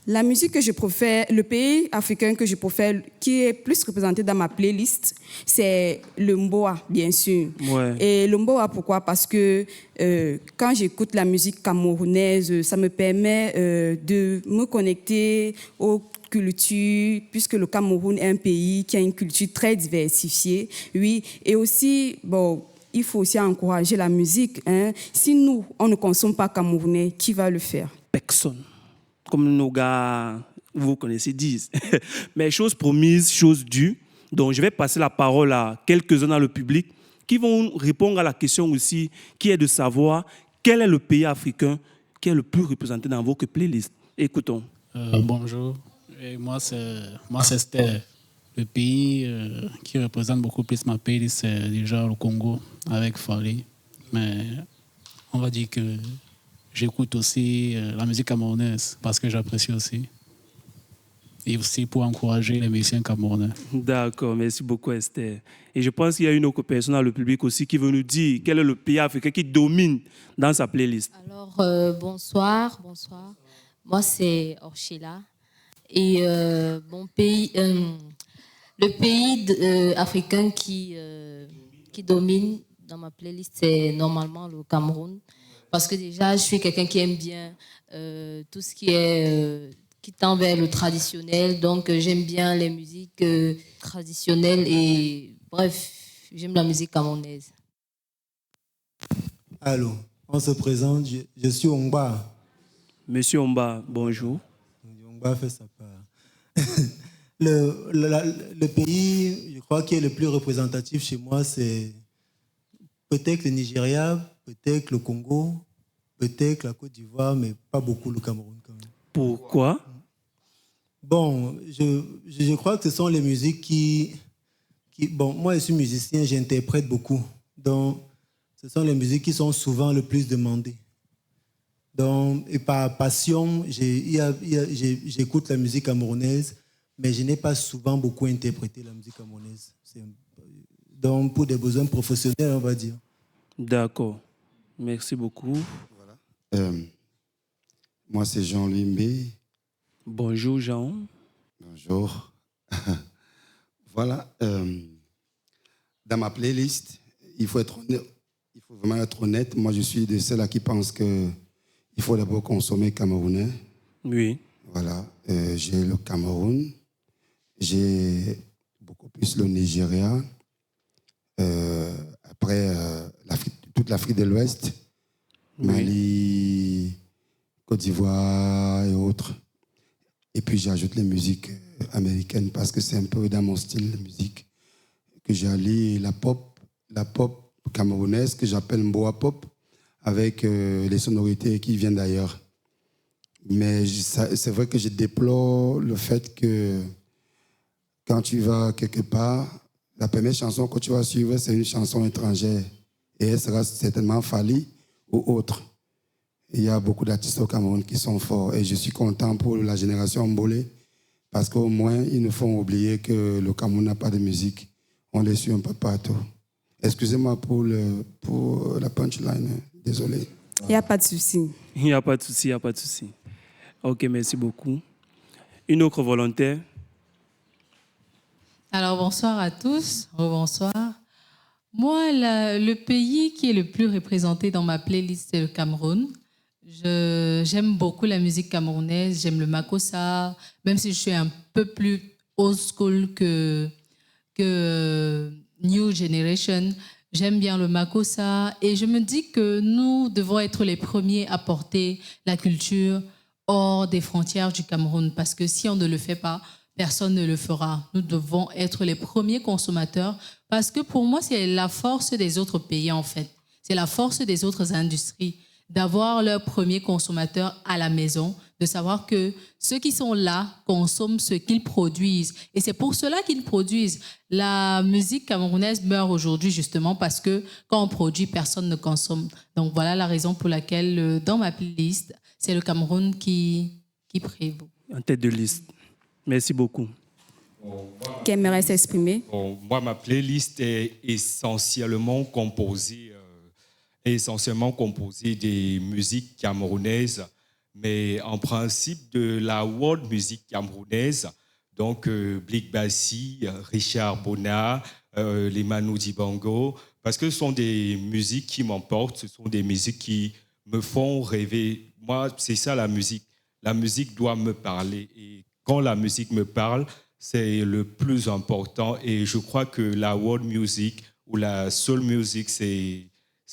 la musique que je préfère, le pays africain que je préfère, qui est plus représenté dans ma playlist, c'est le Mboa, bien sûr. Ouais. Et le Mboa, pourquoi? Parce que quand j'écoute la musique camerounaise, ça me permet de me connecter aux culture, puisque le Cameroun est un pays qui a une culture très diversifiée, oui, et aussi, bon, il faut aussi encourager la musique, hein. Si nous, on ne consomme pas camerounais, qui va le faire? Personne. Comme nos gars, vous connaissez, disent. Mais chose promise, chose due. Donc, je vais passer la parole à quelques-uns dans le public qui vont répondre à la question aussi, qui est de savoir quel est le pays africain qui est le plus représenté dans votre playlist. Écoutons. Bonjour. Et moi, c'est Esther. Le pays qui représente beaucoup plus ma playlist, c'est déjà le Congo, avec Fally. Mais on va dire que j'écoute aussi la musique camerounaise, parce que j'apprécie aussi. Et aussi pour encourager les musiciens camerounais. D'accord, merci beaucoup Esther. Et je pense qu'il y a une autre personne dans le public aussi qui veut nous dire quel est le pays africain qui domine dans sa playlist. Alors, bonsoir. Moi, c'est Orchila. Et mon pays, le pays africain qui domine dans ma playlist, c'est normalement le Cameroun. Parce que déjà, je suis quelqu'un qui aime bien tout ce qui est qui tend vers le traditionnel. Donc, j'aime bien les musiques traditionnelles et bref, j'aime la musique camerounaise. Allô, on se présente, je suis Ongba. Monsieur Omba, bonjour. Ongba fait sa part. Le pays, je crois, qui est le plus représentatif chez moi, c'est peut-être le Nigeria, peut-être le Congo, peut-être la Côte d'Ivoire, mais pas beaucoup le Cameroun quand même. Pourquoi? Bon, je crois que ce sont les musiques qui... Bon, moi, je suis musicien, j'interprète beaucoup. Donc, ce sont les musiques qui sont souvent le plus demandées. Donc, et par passion, j'écoute la musique camerounaise, mais je n'ai pas souvent beaucoup interprété la musique camerounaise. Donc, pour des besoins professionnels, on va dire. D'accord. Merci beaucoup. Voilà. Moi, c'est Jean Limbe. Bonjour, Jean. Bonjour. Voilà. Dans ma playlist, il faut vraiment être honnête. Moi, je suis de ceux-là qui pensent qu'il faut d'abord consommer camerounais. Oui. Voilà. J'ai le Cameroun. J'ai beaucoup plus le Nigeria. Après, toute l'Afrique de l'Ouest. Oui. Mali, Côte d'Ivoire et autres. Et puis, j'ajoute les musiques américaines parce que c'est un peu dans mon style de musique que j'allie la pop camerounaise que j'appelle Mboa Pop avec les sonorités qui viennent d'ailleurs. Mais c'est vrai que je déplore le fait que quand tu vas quelque part, la première chanson que tu vas suivre, c'est une chanson étrangère. Et elle sera certainement Fally ou autre. Il y a beaucoup d'artistes au Cameroun qui sont forts. Et je suis content pour la génération Mbolé parce qu'au moins, ils nous font oublier que le Cameroun n'a pas de musique. On les suit un peu partout. Excusez-moi pour la punchline. Désolé. Il n'y a pas de souci. Il n'y a pas de souci, il n'y a pas de souci. Ok, merci beaucoup. Une autre volontaire? Alors, bonsoir à tous. Bonsoir. Moi, le pays qui est le plus représenté dans ma playlist, c'est le Cameroun. J'aime beaucoup la musique camerounaise, j'aime le makossa, même si je suis un peu plus old school que New Generation. J'aime bien le makossa et je me dis que nous devons être les premiers à porter la culture hors des frontières du Cameroun parce que si on ne le fait pas, personne ne le fera. Nous devons être les premiers consommateurs parce que pour moi, c'est la force des autres pays en fait. C'est la force des autres industries d'avoir leurs premiers consommateurs à la maison, de savoir que ceux qui sont là consomment ce qu'ils produisent. Et c'est pour cela qu'ils produisent. La musique camerounaise meurt aujourd'hui justement parce que quand on produit, personne ne consomme. Donc voilà la raison pour laquelle dans ma playlist, c'est le Cameroun qui prévaut. En tête de liste. Merci beaucoup. Qui aimerait s'exprimer? Moi, ma playlist est essentiellement composée des musiques camerounaises, mais en principe de la world music camerounaise, donc Blik Bassi, Richard Bona, les Manu Dibango, parce que ce sont des musiques qui m'emportent, ce sont des musiques qui me font rêver. Moi, c'est ça la musique. La musique doit me parler et quand la musique me parle, c'est le plus important et je crois que la world music ou la soul music, c'est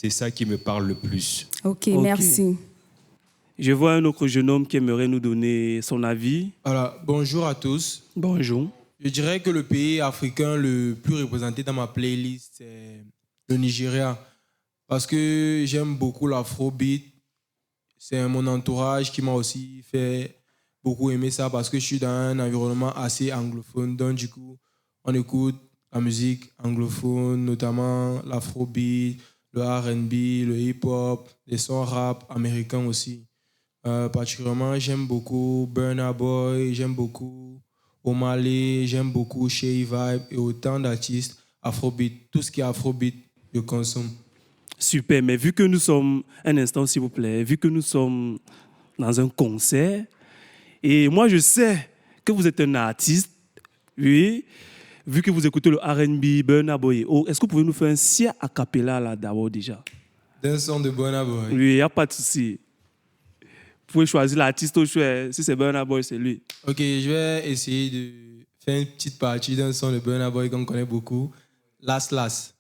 ça qui me parle le plus. Ok, merci. Je vois un autre jeune homme qui aimerait nous donner son avis. Alors, bonjour à tous. Bonjour. Je dirais que le pays africain le plus représenté dans ma playlist, c'est le Nigeria. Parce que j'aime beaucoup l'afrobeat. C'est mon entourage qui m'a aussi fait beaucoup aimer ça parce que je suis dans un environnement assez anglophone. Donc, du coup, on écoute la musique anglophone, notamment l'afrobeat, le R&B, le hip-hop, les sons rap américains aussi. Particulièrement, j'aime beaucoup Burna Boy, j'aime beaucoup Omale, j'aime beaucoup Shay Vibe et autant d'artistes afrobeat. Tout ce qui est afrobeat, je consomme. Super, mais vu que nous sommes, un instant s'il vous plaît, vu que nous sommes dans un concert, et moi je sais que vous êtes un artiste, oui, vu que vous écoutez le R&B, Burna Boy, est-ce que vous pouvez nous faire un sia a cappella là d'abord déjà? d'un son de Burna Boy. Oui, il n'y a pas de souci. Vous pouvez choisir l'artiste au choix. Si c'est Burna Boy, c'est lui. Ok, je vais essayer de faire une petite partie d'un son de Burna Boy qu'on connaît beaucoup. Last Last.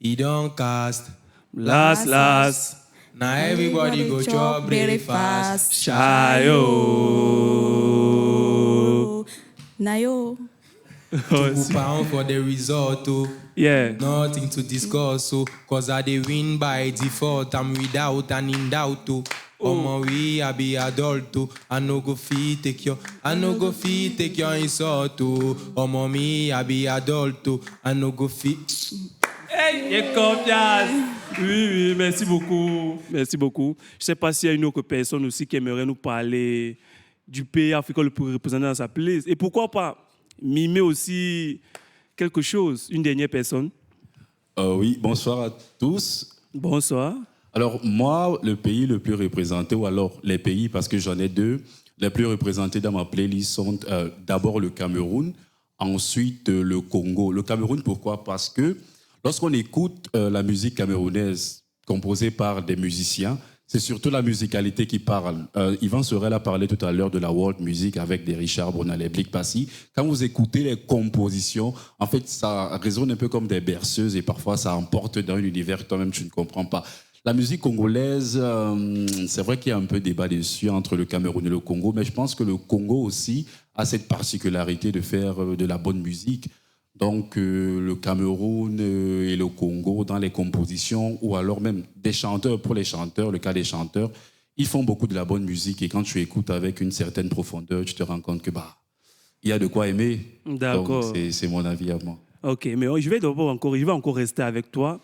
He don't cast. Last Last. Now everybody go chop breakfast. Chayo. Nayo. Pound for the result, oh. Yeah. Nothing to discuss, so cause I dey win by default. I'm without and in doubt, oh. Omo we I be adult, oh. I no go fit take your insult, oh. Omo me I be adult, oh. I no go fit. Hey, confiance. Oui, merci beaucoup. Merci beaucoup. Je ne sais pas s'il y a une autre personne aussi qui aimerait nous parler du pays africain le plus représenté dans sa playlist. Et pourquoi pas mimer aussi quelque chose, une dernière personne. Oui, bonsoir à tous. Bonsoir. Alors, moi, le pays le plus représenté, ou alors les pays, parce que j'en ai deux, les plus représentés dans ma playlist sont d'abord le Cameroun, ensuite le Congo. Le Cameroun, pourquoi? Parce que lorsqu'on écoute la musique camerounaise composée par des musiciens, c'est surtout la musicalité qui parle. Yvan Sorel a parlé tout à l'heure de la world music avec des Richard Bonal et Blick Passy. Quand vous écoutez les compositions, en fait, ça résonne un peu comme des berceuses et parfois ça emporte dans un univers que toi-même tu ne comprends pas. La musique congolaise, c'est vrai qu'il y a un peu débat dessus entre le Cameroun et le Congo, mais je pense que le Congo aussi a cette particularité de faire de la bonne musique. Donc, le Cameroun et le Congo, dans les compositions, ou alors même des chanteurs, pour les chanteurs, le cas des chanteurs, ils font beaucoup de la bonne musique. Et quand tu écoutes avec une certaine profondeur, tu te rends compte que il y a de quoi aimer. D'accord. Donc, c'est mon avis à moi. Ok, mais je vais encore rester avec toi.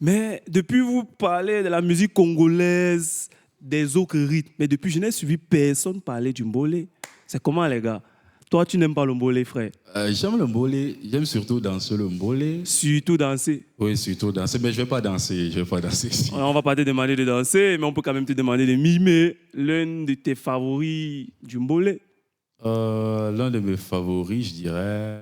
Mais depuis, vous parlez de la musique congolaise, des autres rythmes. Mais depuis, je n'ai suivi personne parler du mbolé. C'est comment, les gars? Toi, tu n'aimes pas le mbolé, frère? J'aime le mbolé. J'aime surtout danser le mbolé. Surtout danser? Oui, surtout danser. Mais je ne vais pas danser. Ici. On ne va pas te demander de danser, mais on peut quand même te demander de mimer l'un de tes favoris du mbolé. L'un de mes favoris, je dirais...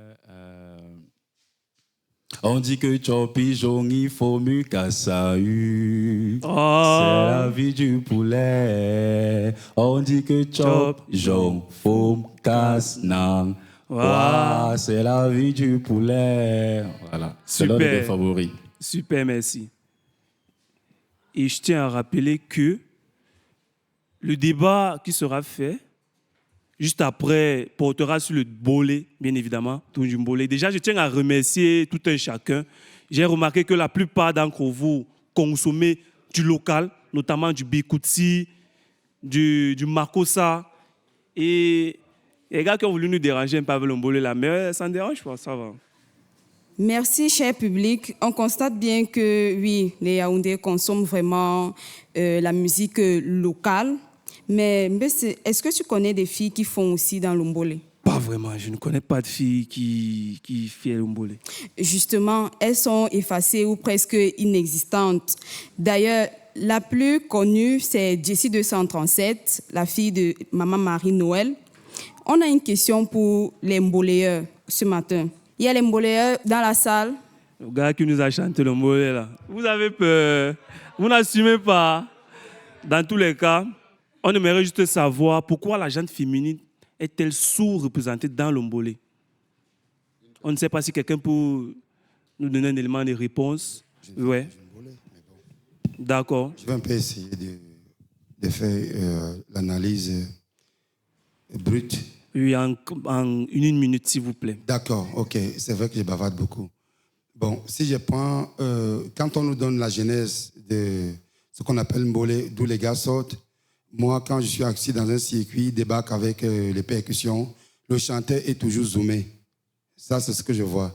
On dit que Chopi Jongi Fomu Kassahu. C'est la vie du poulet. On dit que Chop Jong Fomu Kasnang. C'est la vie du poulet. Voilà. C'est l'un de mes favoris. Super, merci. Et je tiens à rappeler que le débat qui sera fait juste après, portera sur le bolé, bien évidemment, tout du bolé. Déjà, je tiens à remercier tout un chacun. J'ai remarqué que la plupart d'entre vous consommez du local, notamment du bikoutsi, du makossa. Et les gars qui ont voulu nous déranger un peu avec le bolé là, mais ça ne dérange pas, ça va. Merci, cher public. On constate bien que, oui, les Yaoundés consomment vraiment la musique locale. Mais est-ce que tu connais des filles qui font aussi dans l'ombolé? Pas vraiment, je ne connais pas de filles qui font l'ombolé. Justement, elles sont effacées ou presque inexistantes. D'ailleurs, la plus connue, c'est Jessie 237, la fille de Maman Marie Noël. On a une question pour les mboléeurs ce matin. Il y a les mboléeurs dans la salle. Le gars qui nous a chanté l'ombolé là, vous avez peur, vous n'assumez pas. Dans tous les cas, on aimerait juste savoir pourquoi la gente féminine est-elle sous-représentée dans l'ombolé. On ne sait pas si quelqu'un peut nous donner un élément de réponse. Oui. D'accord. Je vais un peu essayer de faire l'analyse brute. Oui, en une minute, s'il vous plaît. D'accord, ok. C'est vrai que je bavarde beaucoup. Bon, si je prends... quand on nous donne la genèse de ce qu'on appelle mbolé, d'où les gars sortent, moi, quand je suis assis dans un circuit, débarque avec les percussions, le chanteur est toujours zoomé. Ça, c'est ce que je vois.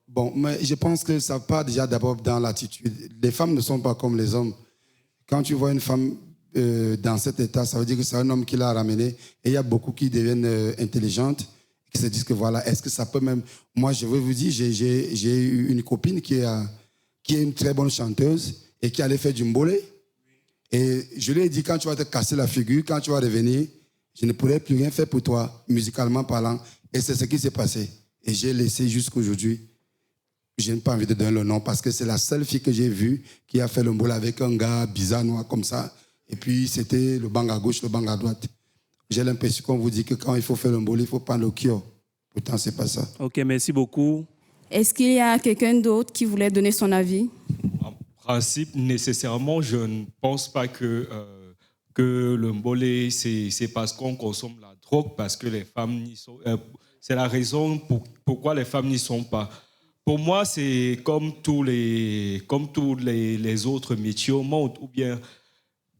Bon, mais je pense que ça part déjà d'abord dans l'attitude. Les femmes ne sont pas comme les hommes. Quand tu vois une femme dans cet état, ça veut dire que c'est un homme qui l'a ramenée. Et il y a beaucoup qui deviennent intelligentes, qui se disent que voilà, est-ce que ça peut même... Moi, je veux vous dire, j'ai eu une copine qui est une très bonne chanteuse et qui allait faire du mbolé. Et je lui ai dit, quand tu vas te casser la figure, quand tu vas revenir, je ne pourrai plus rien faire pour toi, musicalement parlant. Et c'est ce qui s'est passé. Et j'ai laissé jusqu'aujourd'hui. Je n'ai pas envie de donner le nom parce que c'est la seule fille que j'ai vue qui a fait le mbolo avec un gars bizarre, noir comme ça. Et puis, c'était le bang à gauche, le bang à droite. J'ai l'impression qu'on vous dit que quand il faut faire le mbolo, il faut prendre le kyo. Pourtant, ce n'est pas ça. Ok, merci beaucoup. Est-ce qu'il y a quelqu'un d'autre qui voulait donner son avis? En principe, nécessairement, je ne pense pas que le mbolé, c'est parce qu'on consomme la drogue, parce que les femmes n'y sont... c'est la raison pourquoi les femmes n'y sont pas. Pour moi, c'est comme tous les autres métiers au monde, ou bien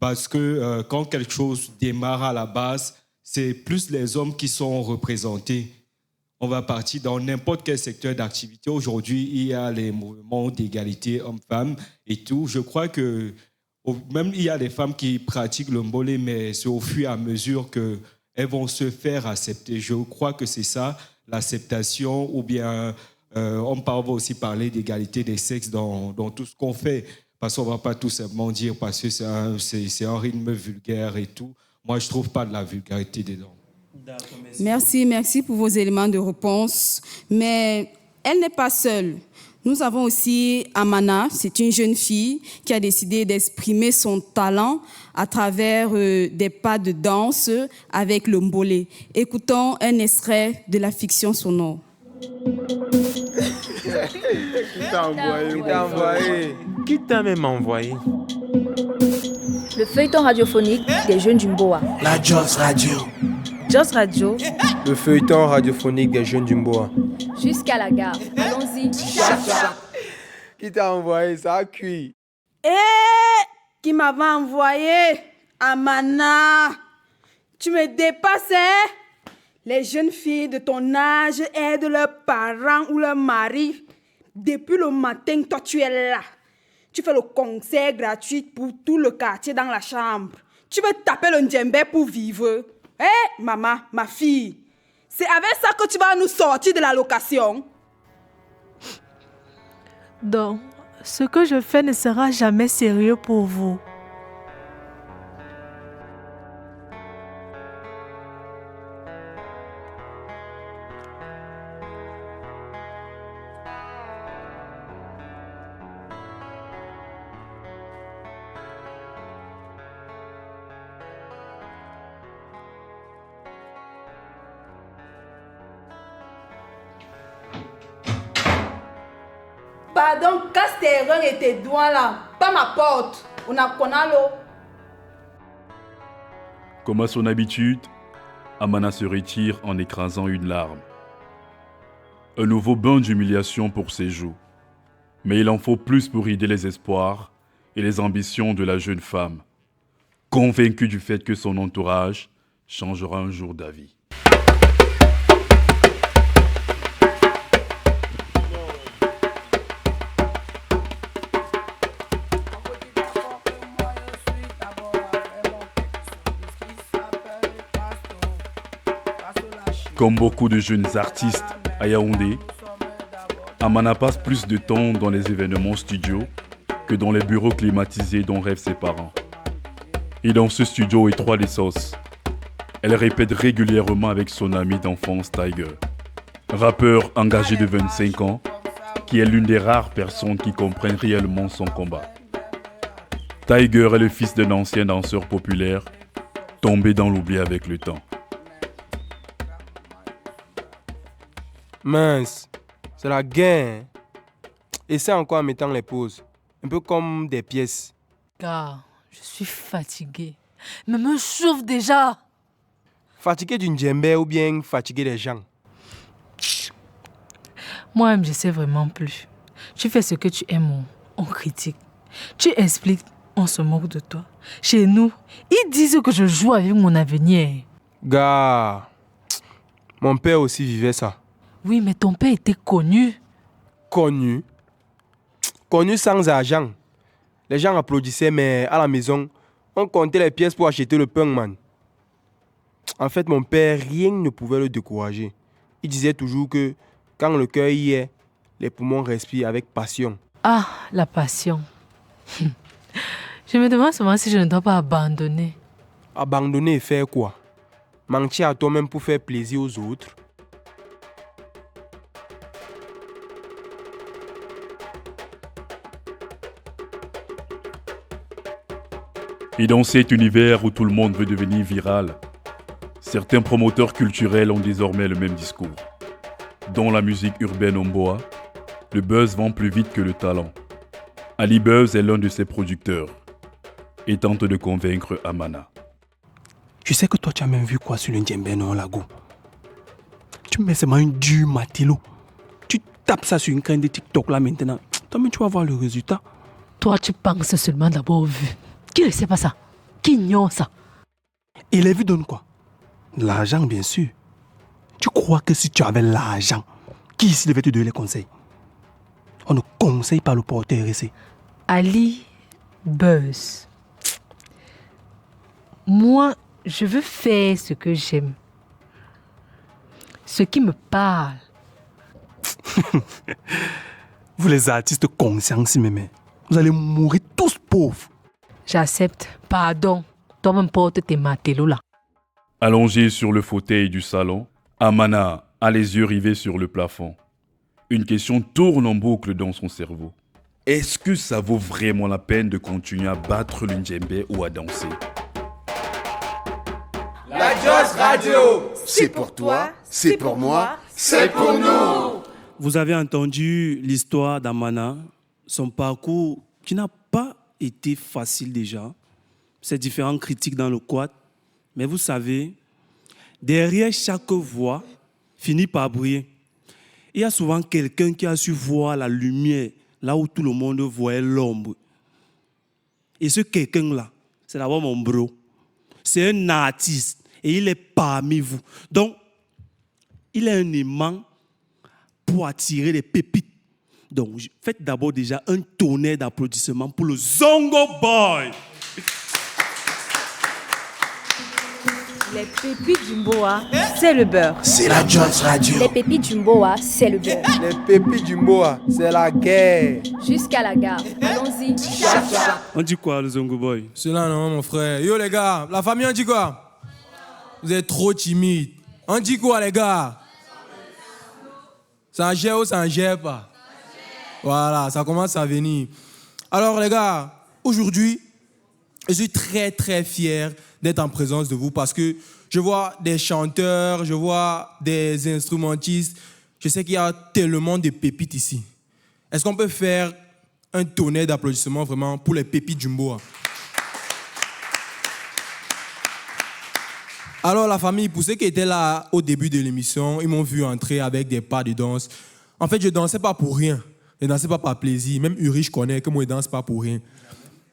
parce que quand quelque chose démarre à la base, c'est plus les hommes qui sont représentés. On va partir dans n'importe quel secteur d'activité. Aujourd'hui, il y a les mouvements d'égalité hommes-femmes et tout. Je crois que même il y a des femmes qui pratiquent le mbolé, mais c'est au fur et à mesure qu'elles vont se faire accepter. Je crois que c'est ça, l'acceptation, ou bien on va aussi parler d'égalité des sexes dans tout ce qu'on fait. Parce qu'on ne va pas tout simplement dire parce que c'est un rythme vulgaire et tout. Moi, je ne trouve pas de la vulgarité dedans. Merci pour vos éléments de réponse. Mais elle n'est pas seule. Nous avons aussi Amana, c'est une jeune fille qui a décidé d'exprimer son talent à travers des pas de danse avec le mbolé. Écoutons un extrait de la fiction sonore. Qui t'a même envoyé? Le feuilleton radiophonique des jeunes du Mboa. La Joss Radio. Joss Radio. Le feuilleton radiophonique des jeunes du Mboa. Jusqu'à la gare. Allons-y. Qui t'a envoyé? Ça a cuit. Qui m'avait envoyé? Amana. Tu me dépasses, hein? Les jeunes filles de ton âge aident leurs parents ou leurs maris. Depuis le matin, toi, tu es là. Tu fais le concert gratuit pour tout le quartier dans la chambre. Tu veux taper le djembé pour vivre. Maman, ma fille, c'est avec ça que tu vas nous sortir de la location. Donc, ce que je fais ne sera jamais sérieux pour vous. Pardon, casse tes reins et tes doigts là. Pas ma porte. On a l'eau. Comme à son habitude, Amana se retire en écrasant une larme. Un nouveau bain d'humiliation pour ses joues. Mais il en faut plus pour rider les espoirs et les ambitions de la jeune femme, convaincue du fait que son entourage changera un jour d'avis. Comme beaucoup de jeunes artistes à Yaoundé, Amana passe plus de temps dans les événements studios que dans les bureaux climatisés dont rêvent ses parents. Et dans ce studio étroit des sauces, elle répète régulièrement avec son ami d'enfance Tiger, rappeur engagé de 25 ans, qui est l'une des rares personnes qui comprennent réellement son combat. Tiger est le fils d'un ancien danseur populaire, tombé dans l'oubli avec le temps. Mince, c'est la guerre. Et c'est encore en mettant les pauses. Un peu comme des pièces. Gars, je suis fatiguée. Mais me chauffe déjà. Fatigué d'une djembé ou bien fatigué des gens? Moi-même, je sais vraiment plus. Tu fais ce que tu aimes, on critique. Tu expliques, on se moque de toi. Chez nous, ils disent que je joue avec mon avenir. Gars, mon père aussi vivait ça. Oui, mais ton père était connu. Connu? Connu sans argent. Les gens applaudissaient, mais à la maison, on comptait les pièces pour acheter le pain, man. En fait, mon père, rien ne pouvait le décourager. Il disait toujours que quand le cœur y est, les poumons respirent avec passion. Ah, la passion. Je me demande souvent si je ne dois pas abandonner. Abandonner et faire quoi? Mentir à toi-même pour faire plaisir aux autres? Et dans cet univers où tout le monde veut devenir viral, certains promoteurs culturels ont désormais le même discours. Dans la musique urbaine Omboa, le buzz vend plus vite que le talent. Ali Buzz est l'un de ses producteurs et tente de convaincre Amana. Je sais que toi, tu as même vu quoi sur le djembé non lago. Tu mets seulement une dure matilo. Tu tapes ça sur une crème de TikTok là maintenant. Toi-même, tu vas voir le résultat. Toi, tu penses seulement d'avoir vu. Qui ne sait pas ça? Qui ignore ça? Et les vues donnent quoi? L'argent, bien sûr. Tu crois que si tu avais l'argent, qui ici devait te donner les conseils? On ne conseille pas le porteur ici. Ali Buzz. Moi, je veux faire ce que j'aime. Ce qui me parle. Vous les artistes conscients, si mémé, vous allez mourir tous pauvres. J'accepte. Pardon. Toi-même porte tes matelots là. Allongé sur le fauteuil du salon, Amana a les yeux rivés sur le plafond. Une question tourne en boucle dans son cerveau. Est-ce que ça vaut vraiment la peine de continuer à battre le djembé ou à danser? La Joss Radio, c'est pour toi, c'est pour moi, c'est pour nous. Vous avez entendu l'histoire d'Amana, son parcours qui n'a pas été facile déjà. Ces différentes critiques dans le quad. Mais vous savez, derrière chaque voix finit par briller. Il y a souvent quelqu'un qui a su voir la lumière là où tout le monde voyait l'ombre. Et ce quelqu'un-là, c'est d'abord mon bro. C'est un artiste et il est parmi vous. Donc, il est un aimant pour attirer les pépites. Donc, faites d'abord déjà un tonnerre d'applaudissements pour le Zongo Boy. Les pépites du Mboa, c'est le beurre. C'est la Joss Radio. Les pépites du Mboa, c'est le beurre. Les pépites du Mboa, c'est la guerre. Jusqu'à la gare. Allons-y. On dit quoi, le Zongo Boy? Cela non, mon frère. Yo, les gars, la famille, on dit quoi? Vous êtes trop timide. On dit quoi, les gars? Ça en gère ou ça en gère pas? Voilà, ça commence à venir. Alors, les gars, aujourd'hui, je suis très, très fier d'être en présence de vous parce que je vois des chanteurs, je vois des instrumentistes. Je sais qu'il y a tellement de pépites ici. Est-ce qu'on peut faire un tonnerre d'applaudissements vraiment pour les pépites du Mboa? Alors, la famille, pour ceux qui étaient là au début de l'émission, ils m'ont vu entrer avec des pas de danse. En fait, je ne dansais pas pour rien. Je ne dansais pas par plaisir. Même Uri, je connais que moi, je ne danse pas pour rien.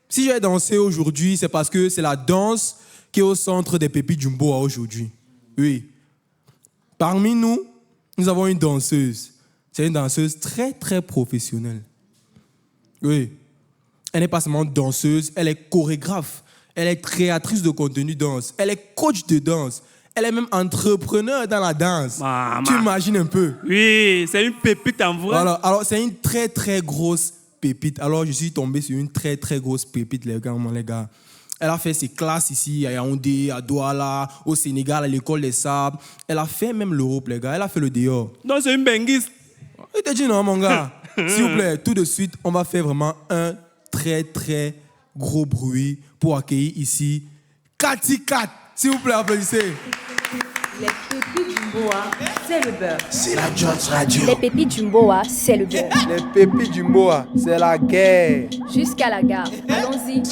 Si j'ai dansé aujourd'hui, c'est parce que c'est la danse qui est au centre des pépites du Mboa aujourd'hui. Oui. Parmi nous, nous avons une danseuse. C'est une danseuse très, très professionnelle. Oui. Elle n'est pas seulement danseuse, elle est chorégraphe. Elle est créatrice de contenu danse. Elle est coach de danse. Elle est même entrepreneur dans la danse. Maman. Tu imagines un peu? Oui, c'est une pépite en vrai. Alors c'est une très, très grosse pépite. Alors, je suis tombé sur une très, très grosse pépite, les gars. Elle a fait ses classes ici, à Yaoundé, à Douala, au Sénégal, à l'école des Sables. Elle a fait même l'Europe, les gars. Elle a fait le dehors. Non, c'est une benguiste. Il te dit non, mon gars. S'il vous plaît, tout de suite, on va faire vraiment un très, très gros bruit pour accueillir ici Cathy Cat. S'il vous plaît, applaudissez. Les pépites du Mboa, c'est le beurre. C'est la Joss Radio. Les pépites du Mboa, c'est le beurre. Les pépites du Mboa, c'est la guerre. Jusqu'à la gare. Allons-y.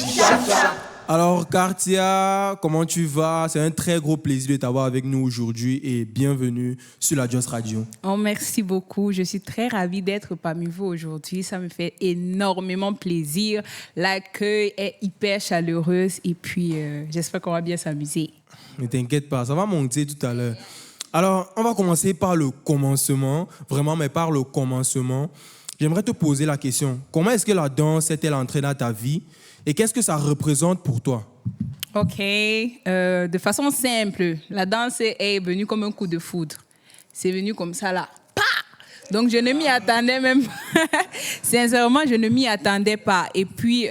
Alors, Kartia, comment tu vas? C'est un très gros plaisir de t'avoir avec nous aujourd'hui et bienvenue sur la Joss Radio. Oh, merci beaucoup. Je suis très ravie d'être parmi vous aujourd'hui. Ça me fait énormément plaisir. L'accueil est hyper chaleureux et puis j'espère qu'on va bien s'amuser. Ne t'inquiète pas, ça va monter tout à l'heure. Alors, on va commencer par le commencement, vraiment, mais par le commencement. J'aimerais te poser la question. Comment est-ce que la danse est-elle entrée dans ta vie et qu'est-ce que ça représente pour toi? Ok, de façon simple, la danse est venue comme un coup de foudre. C'est venu comme ça là. Donc, je ne m'y attendais même pas. Sincèrement, je ne m'y attendais pas. Et puis,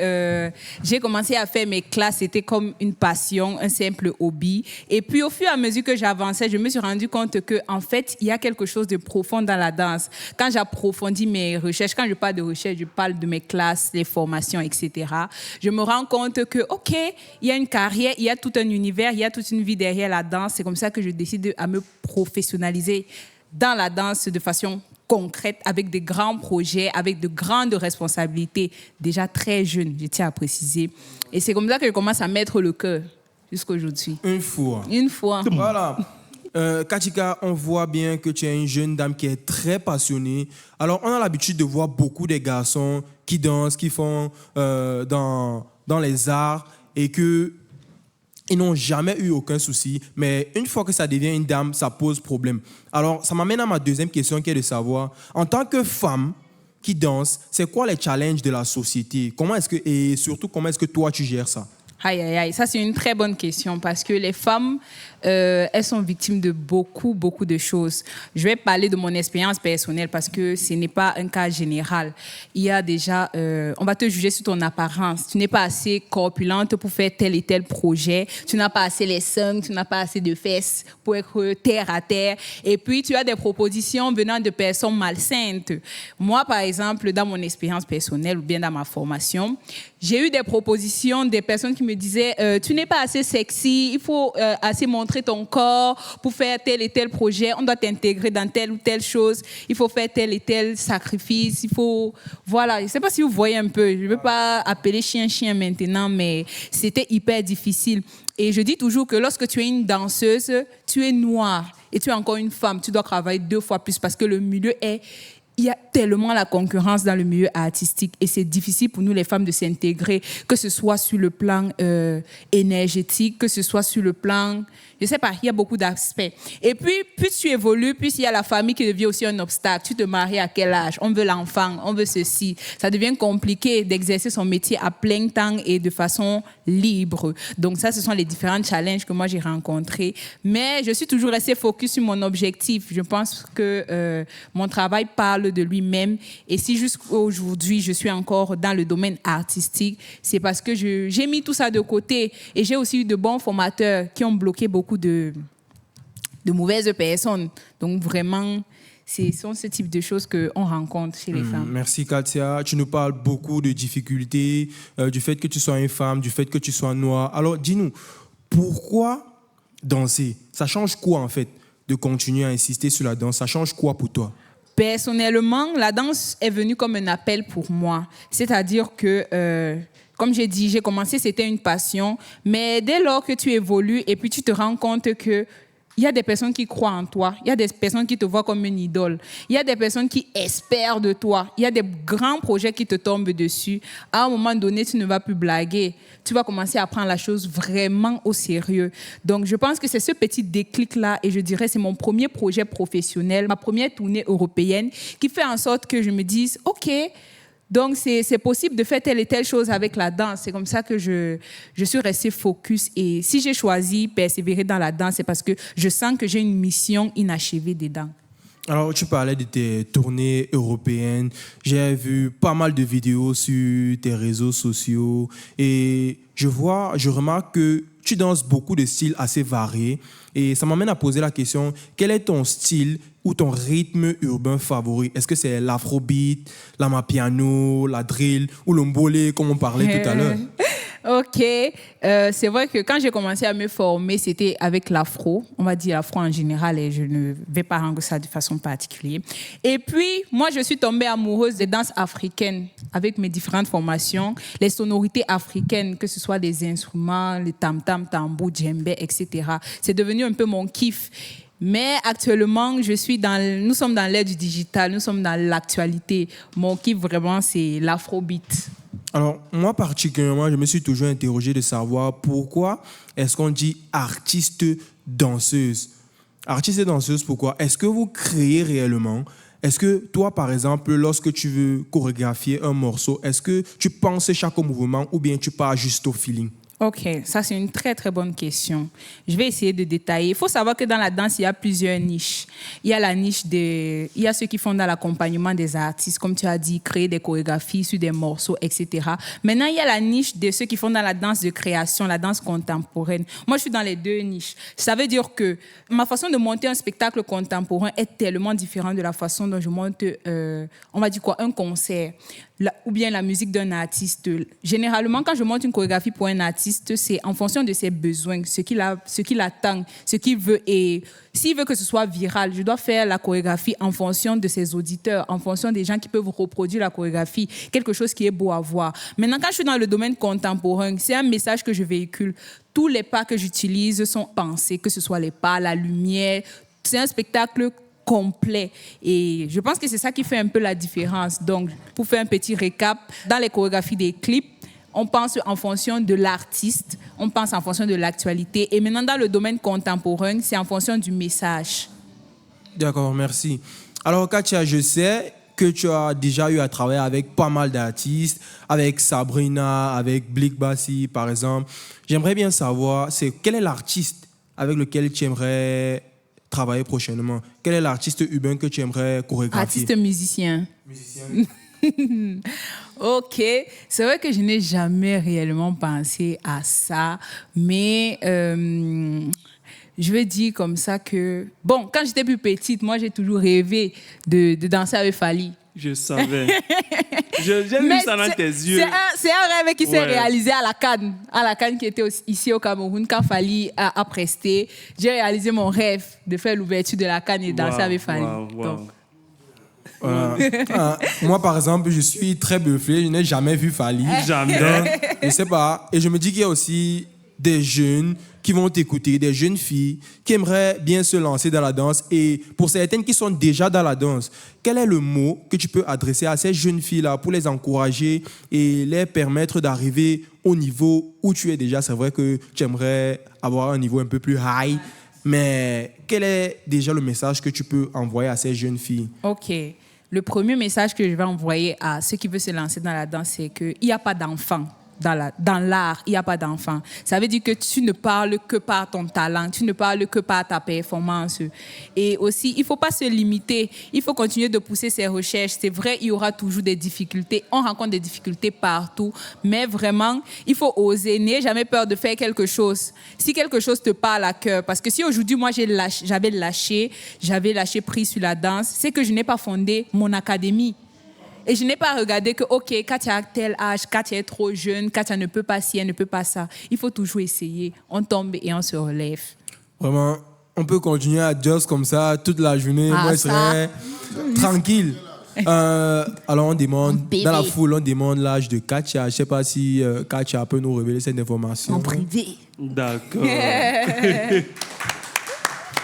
j'ai commencé à faire mes classes. C'était comme une passion, un simple hobby. Et puis, au fur et à mesure que j'avançais, je me suis rendu compte qu'en fait, il y a quelque chose de profond dans la danse. Quand j'approfondis mes recherches, quand je parle de recherche, je parle de mes classes, les formations, etc. Je me rends compte que, OK, il y a une carrière, il y a tout un univers, il y a toute une vie derrière la danse. C'est comme ça que je décide à me professionnaliser dans la danse de façon concrète, avec des grands projets, avec de grandes responsabilités, déjà très jeune, je tiens à préciser. Et c'est comme ça que je commence à mettre le cœur jusqu'à aujourd'hui. Une fois. Voilà. Katika, on voit bien que tu es une jeune dame qui est très passionnée. Alors, on a l'habitude de voir beaucoup de garçons qui dansent, qui font dans les arts et que ils n'ont jamais eu aucun souci, mais une fois que ça devient une dame, ça pose problème. Alors, ça m'amène à ma deuxième question qui est de savoir, en tant que femme qui danse, c'est quoi les challenges de la société? Et surtout, comment est-ce que toi, tu gères ça? Aïe, aïe, aïe. Ça, c'est une très bonne question parce que les femmes, elles sont victimes de beaucoup de choses. Je vais parler de mon expérience personnelle parce que ce n'est pas un cas général. Il y a déjà, on va te juger sur ton apparence. Tu n'es pas assez corpulente pour faire tel et tel projet. Tu n'as pas assez les seins, tu n'as pas assez de fesses pour être terre à terre. Et puis, tu as des propositions venant de personnes malsaines. Moi, par exemple, dans mon expérience personnelle ou bien dans ma formation, j'ai eu des propositions des personnes qui me disaient tu n'es pas assez sexy, il faut assez montrer ton corps pour faire tel et tel projet, on doit t'intégrer dans telle ou telle chose, il faut faire tel et tel sacrifice, il faut... Voilà, je ne sais pas si vous voyez un peu, je ne veux pas appeler chien maintenant, mais c'était hyper difficile. Et je dis toujours que lorsque tu es une danseuse, tu es noire et tu es encore une femme, tu dois travailler 2 fois plus parce que le milieu est... Il y a tellement la concurrence dans le milieu artistique et c'est difficile pour nous les femmes de s'intégrer, que ce soit sur le plan énergétique, que ce soit sur le plan... Je sais pas, il y a beaucoup d'aspects. Et puis, plus tu évolues, plus il y a la famille qui devient aussi un obstacle. Tu te maries à quel âge? On veut l'enfant, on veut ceci. Ça devient compliqué d'exercer son métier à plein temps et de façon libre. Donc ça, ce sont les différents challenges que moi j'ai rencontrés. Mais je suis toujours restée focus sur mon objectif. Je pense que mon travail parle de lui-même. Et si jusqu'à aujourd'hui, je suis encore dans le domaine artistique, c'est parce que j'ai mis tout ça de côté. Et j'ai aussi eu de bons formateurs qui ont bloqué beaucoup de mauvaises personnes. Donc vraiment, ce sont ce type de choses qu'on rencontre chez les femmes. Merci Katia. Tu nous parles beaucoup de difficultés, du fait que tu sois une femme, du fait que tu sois noire. Alors dis-nous, pourquoi danser? Ça change quoi en fait de continuer à insister sur la danse? Ça change quoi pour toi? Personnellement, la danse est venue comme un appel pour moi. C'est-à-dire que... comme j'ai dit, j'ai commencé, c'était une passion. Mais dès lors que tu évolues et puis tu te rends compte qu'il y a des personnes qui croient en toi, il y a des personnes qui te voient comme une idole, il y a des personnes qui espèrent de toi, il y a des grands projets qui te tombent dessus. À un moment donné, tu ne vas plus blaguer. Tu vas commencer à prendre la chose vraiment au sérieux. Donc, je pense que c'est ce petit déclic-là, et je dirais c'est mon premier projet professionnel, ma première tournée européenne, qui fait en sorte que je me dise, OK, donc, c'est possible de faire telle et telle chose avec la danse. C'est comme ça que je suis restée focus. Et si j'ai choisi persévérer dans la danse, c'est parce que je sens que j'ai une mission inachevée dedans. Alors, tu parlais de tes tournées européennes. J'ai vu pas mal de vidéos sur tes réseaux sociaux. Et je remarque que tu danses beaucoup de styles assez variés. Et ça m'amène à poser la question, quel est ton style ou ton rythme urbain favori? Est-ce que c'est l'afrobeat, l'amapiano, la drill ou le mbolé, comme on parlait tout à l'heure? OK. C'est vrai que quand j'ai commencé à me former, c'était avec l'afro. On va dire l'afro en général et je ne vais pas rendre ça de façon particulière. Et puis, moi, je suis tombée amoureuse des danses africaines avec mes différentes formations. Les sonorités africaines, que ce soit des instruments, les tam-tam, tambour, djembé, etc. C'est devenu un peu mon kiff. Mais actuellement, nous sommes dans l'ère du digital, nous sommes dans l'actualité. Mon kiff, vraiment, c'est l'afrobeat. Alors, moi particulièrement, je me suis toujours interrogé de savoir pourquoi est-ce qu'on dit artiste danseuse. Artiste et danseuse, pourquoi? Est-ce que vous créez réellement? Est-ce que toi, par exemple, lorsque tu veux chorégraphier un morceau, est-ce que tu penses chaque mouvement ou bien tu pars juste au feeling? Ok, ça c'est une très très bonne question. Je vais essayer de détailler. Il faut savoir que dans la danse, il y a plusieurs niches. Il y a la niche il y a ceux qui font dans l'accompagnement des artistes, comme tu as dit, créer des chorégraphies sur des morceaux, etc. Maintenant, il y a la niche de ceux qui font dans la danse de création, la danse contemporaine. Moi, je suis dans les deux niches. Ça veut dire que ma façon de monter un spectacle contemporain est tellement différente de la façon dont je monte, on va dire quoi, un concert. Ou bien la musique d'un artiste. Généralement, quand je monte une chorégraphie pour un artiste, c'est en fonction de ses besoins, ce qu'il attend, ce qu'il veut. Et s'il veut que ce soit viral, je dois faire la chorégraphie en fonction de ses auditeurs, en fonction des gens qui peuvent reproduire la chorégraphie, quelque chose qui est beau à voir. Maintenant, quand je suis dans le domaine contemporain, c'est un message que je véhicule. Tous les pas que j'utilise sont pensés, que ce soit les pas, la lumière. C'est un spectacle complet. Et je pense que c'est ça qui fait un peu la différence. Donc, pour faire un petit récap, dans les chorégraphies des clips, on pense en fonction de l'artiste, on pense en fonction de l'actualité. Et maintenant, dans le domaine contemporain, c'est en fonction du message. D'accord, merci. Alors, Katia, je sais que tu as déjà eu à travailler avec pas mal d'artistes, avec Sabrina, avec Blick Bassi, par exemple. J'aimerais bien savoir, quel est l'artiste avec lequel tu aimerais travailler prochainement? Quel est l'artiste urbain que tu aimerais chorégraphier? Artiste musicien. Ok, c'est vrai que je n'ai jamais réellement pensé à ça, mais je vais dire comme ça que... Bon, quand j'étais plus petite, moi j'ai toujours rêvé de danser avec Fally. Je savais. J'ai vu ça dans tes yeux. C'est un rêve qui s'est réalisé à la CAN qui était ici au Cameroun. Quand Fally a presté, j'ai réalisé mon rêve de faire l'ouverture de la CAN et danser avec Fally. Moi, par exemple, je suis très bufflé. Je n'ai jamais vu Fally. Jamais. Donc, je ne sais pas. Et je me dis qu'il y a aussi des jeunes qui vont t'écouter, des jeunes filles qui aimeraient bien se lancer dans la danse. Et pour certaines qui sont déjà dans la danse, quel est le mot que tu peux adresser à ces jeunes filles-là pour les encourager et les permettre d'arriver au niveau où tu es déjà? C'est vrai que tu aimerais avoir un niveau un peu plus high, mais quel est déjà le message que tu peux envoyer à ces jeunes filles? Ok. Le premier message que je vais envoyer à ceux qui veulent se lancer dans la danse, c'est qu'il n'y a pas d'enfants. Dans l'art, il n'y a pas d'enfant. Ça veut dire que tu ne parles que par ton talent, tu ne parles que par ta performance. Et aussi, il ne faut pas se limiter, il faut continuer de pousser ses recherches. C'est vrai, il y aura toujours des difficultés, on rencontre des difficultés partout, mais vraiment, il faut oser, n'ayez jamais peur de faire quelque chose. Si quelque chose te parle à cœur, parce que si aujourd'hui, moi, j'avais lâché prise sur la danse, c'est que je n'ai pas fondé mon académie. Et je n'ai pas regardé que, OK, Katia a tel âge, Katia est trop jeune, Katia ne peut pas ci, elle ne peut pas ça. Il faut toujours essayer. On tombe et on se relève. Vraiment, on peut continuer à just comme ça toute la journée. Moi, je serais tranquille. Alors, on demande, dans la foule, on demande l'âge de Katia. Je ne sais pas si Katia peut nous révéler cette information. En privé. D'accord.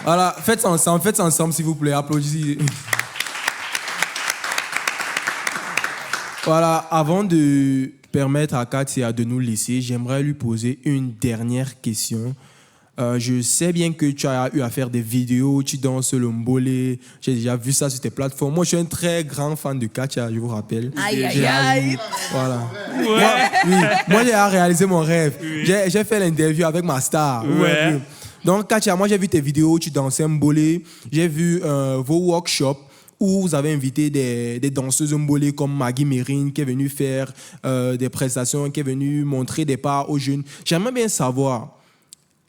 Voilà, faites ça ensemble, s'il vous plaît. Applaudissez. Voilà, avant de permettre à Katia de nous laisser, j'aimerais lui poser une dernière question. Je sais bien que tu as eu à faire des vidéos, tu danses le mbolé, j'ai déjà vu ça sur tes plateformes. Moi, je suis un très grand fan de Katia, je vous rappelle. Aïe. Voilà. Ouais. Moi, j'ai réalisé mon rêve. Oui. J'ai fait l'interview avec ma star. Ouais. Donc, Katia, moi, j'ai vu tes vidéos, tu dansais mbolé. J'ai vu vos workshops où vous avez invité des danseuses mbolé comme Maggie Mérine qui est venue faire des prestations, qui est venue montrer des pas aux jeunes. J'aimerais bien savoir,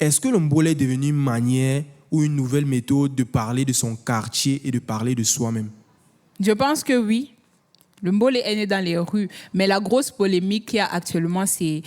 est-ce que le mbolé est devenu une manière ou une nouvelle méthode de parler de son quartier et de parler de soi-même? Je pense que oui. Le mbolé est né dans les rues, mais la grosse polémique qu'il y a actuellement, c'est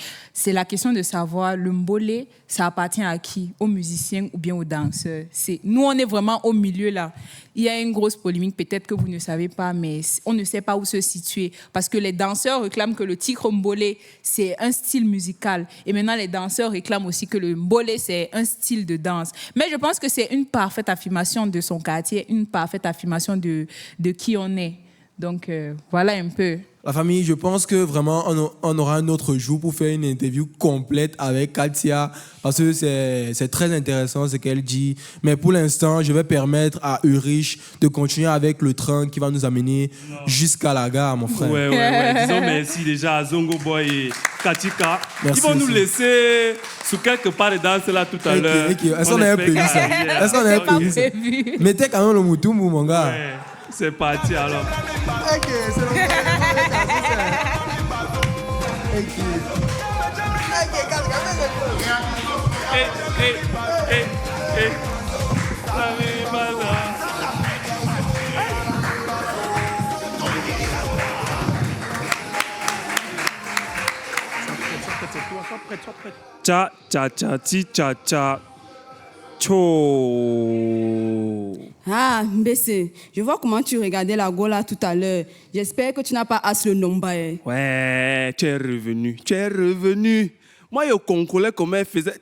la question de savoir le mbolé, ça appartient à qui? Aux musiciens ou bien aux danseurs? Nous, on est vraiment au milieu là. Il y a une grosse polémique, peut-être que vous ne savez pas, mais on ne sait pas où se situer. Parce que les danseurs réclament que le tigre mbolé, c'est un style musical. Et maintenant, les danseurs réclament aussi que le mbolé, c'est un style de danse. Mais je pense que c'est une parfaite affirmation de son quartier, une parfaite affirmation de qui on est. Donc, voilà un peu. La famille, je pense que vraiment, on aura un autre jour pour faire une interview complète avec Katia, parce que c'est très intéressant ce qu'elle dit. Mais pour l'instant, je vais permettre à Ulrich de continuer avec le train qui va nous amener jusqu'à la gare, mon frère. Ouais. Disons merci déjà à Zongo Boy et Katika. Merci, Ils vont nous aussi. laisser sur quelque part de danse là tout à l'heure. Est-ce qu'on avait prévu ça? Est-ce qu'on avait prévu ça? Mettez quand même le moutoumou, mon gars. Ouais, c'est parti alors. Ok, c'est le Cha cha cha ti cha cha. Cho. Ah, Mbese, je vois comment tu regardais la Gola tout à l'heure. J'espère que tu n'as pas as le nomba. Ouais, tu es revenu. Moi, au Congolais, comment elle faisait.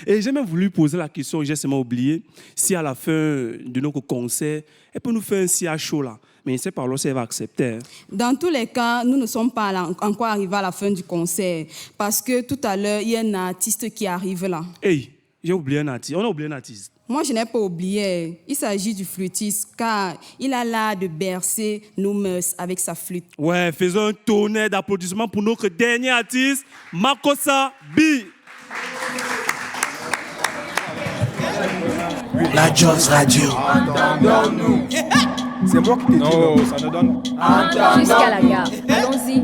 Et j'ai même voulu poser la question, j'ai seulement oublié, si à la fin de notre concert, elle peut nous faire un si à chaud là. Mais je ne sais pas si elle va accepter. Dans tous les cas, nous ne sommes pas encore arrivés à la fin du concert. Parce que tout à l'heure, il y a un artiste qui arrive là. Hey, j'ai oublié un artiste. On a oublié un artiste. Moi, je n'ai pas oublié. Il s'agit du flûtiste car il a l'art de bercer nos mœurs avec sa flûte. Ouais, faisons un tonnerre d'applaudissements pour notre dernier artiste, Makossa B. La Joss Radio. Entendons-nous. C'est moi qui t'ai dit. Non, ça ne donne. Jusqu'à la gare. Allons-y.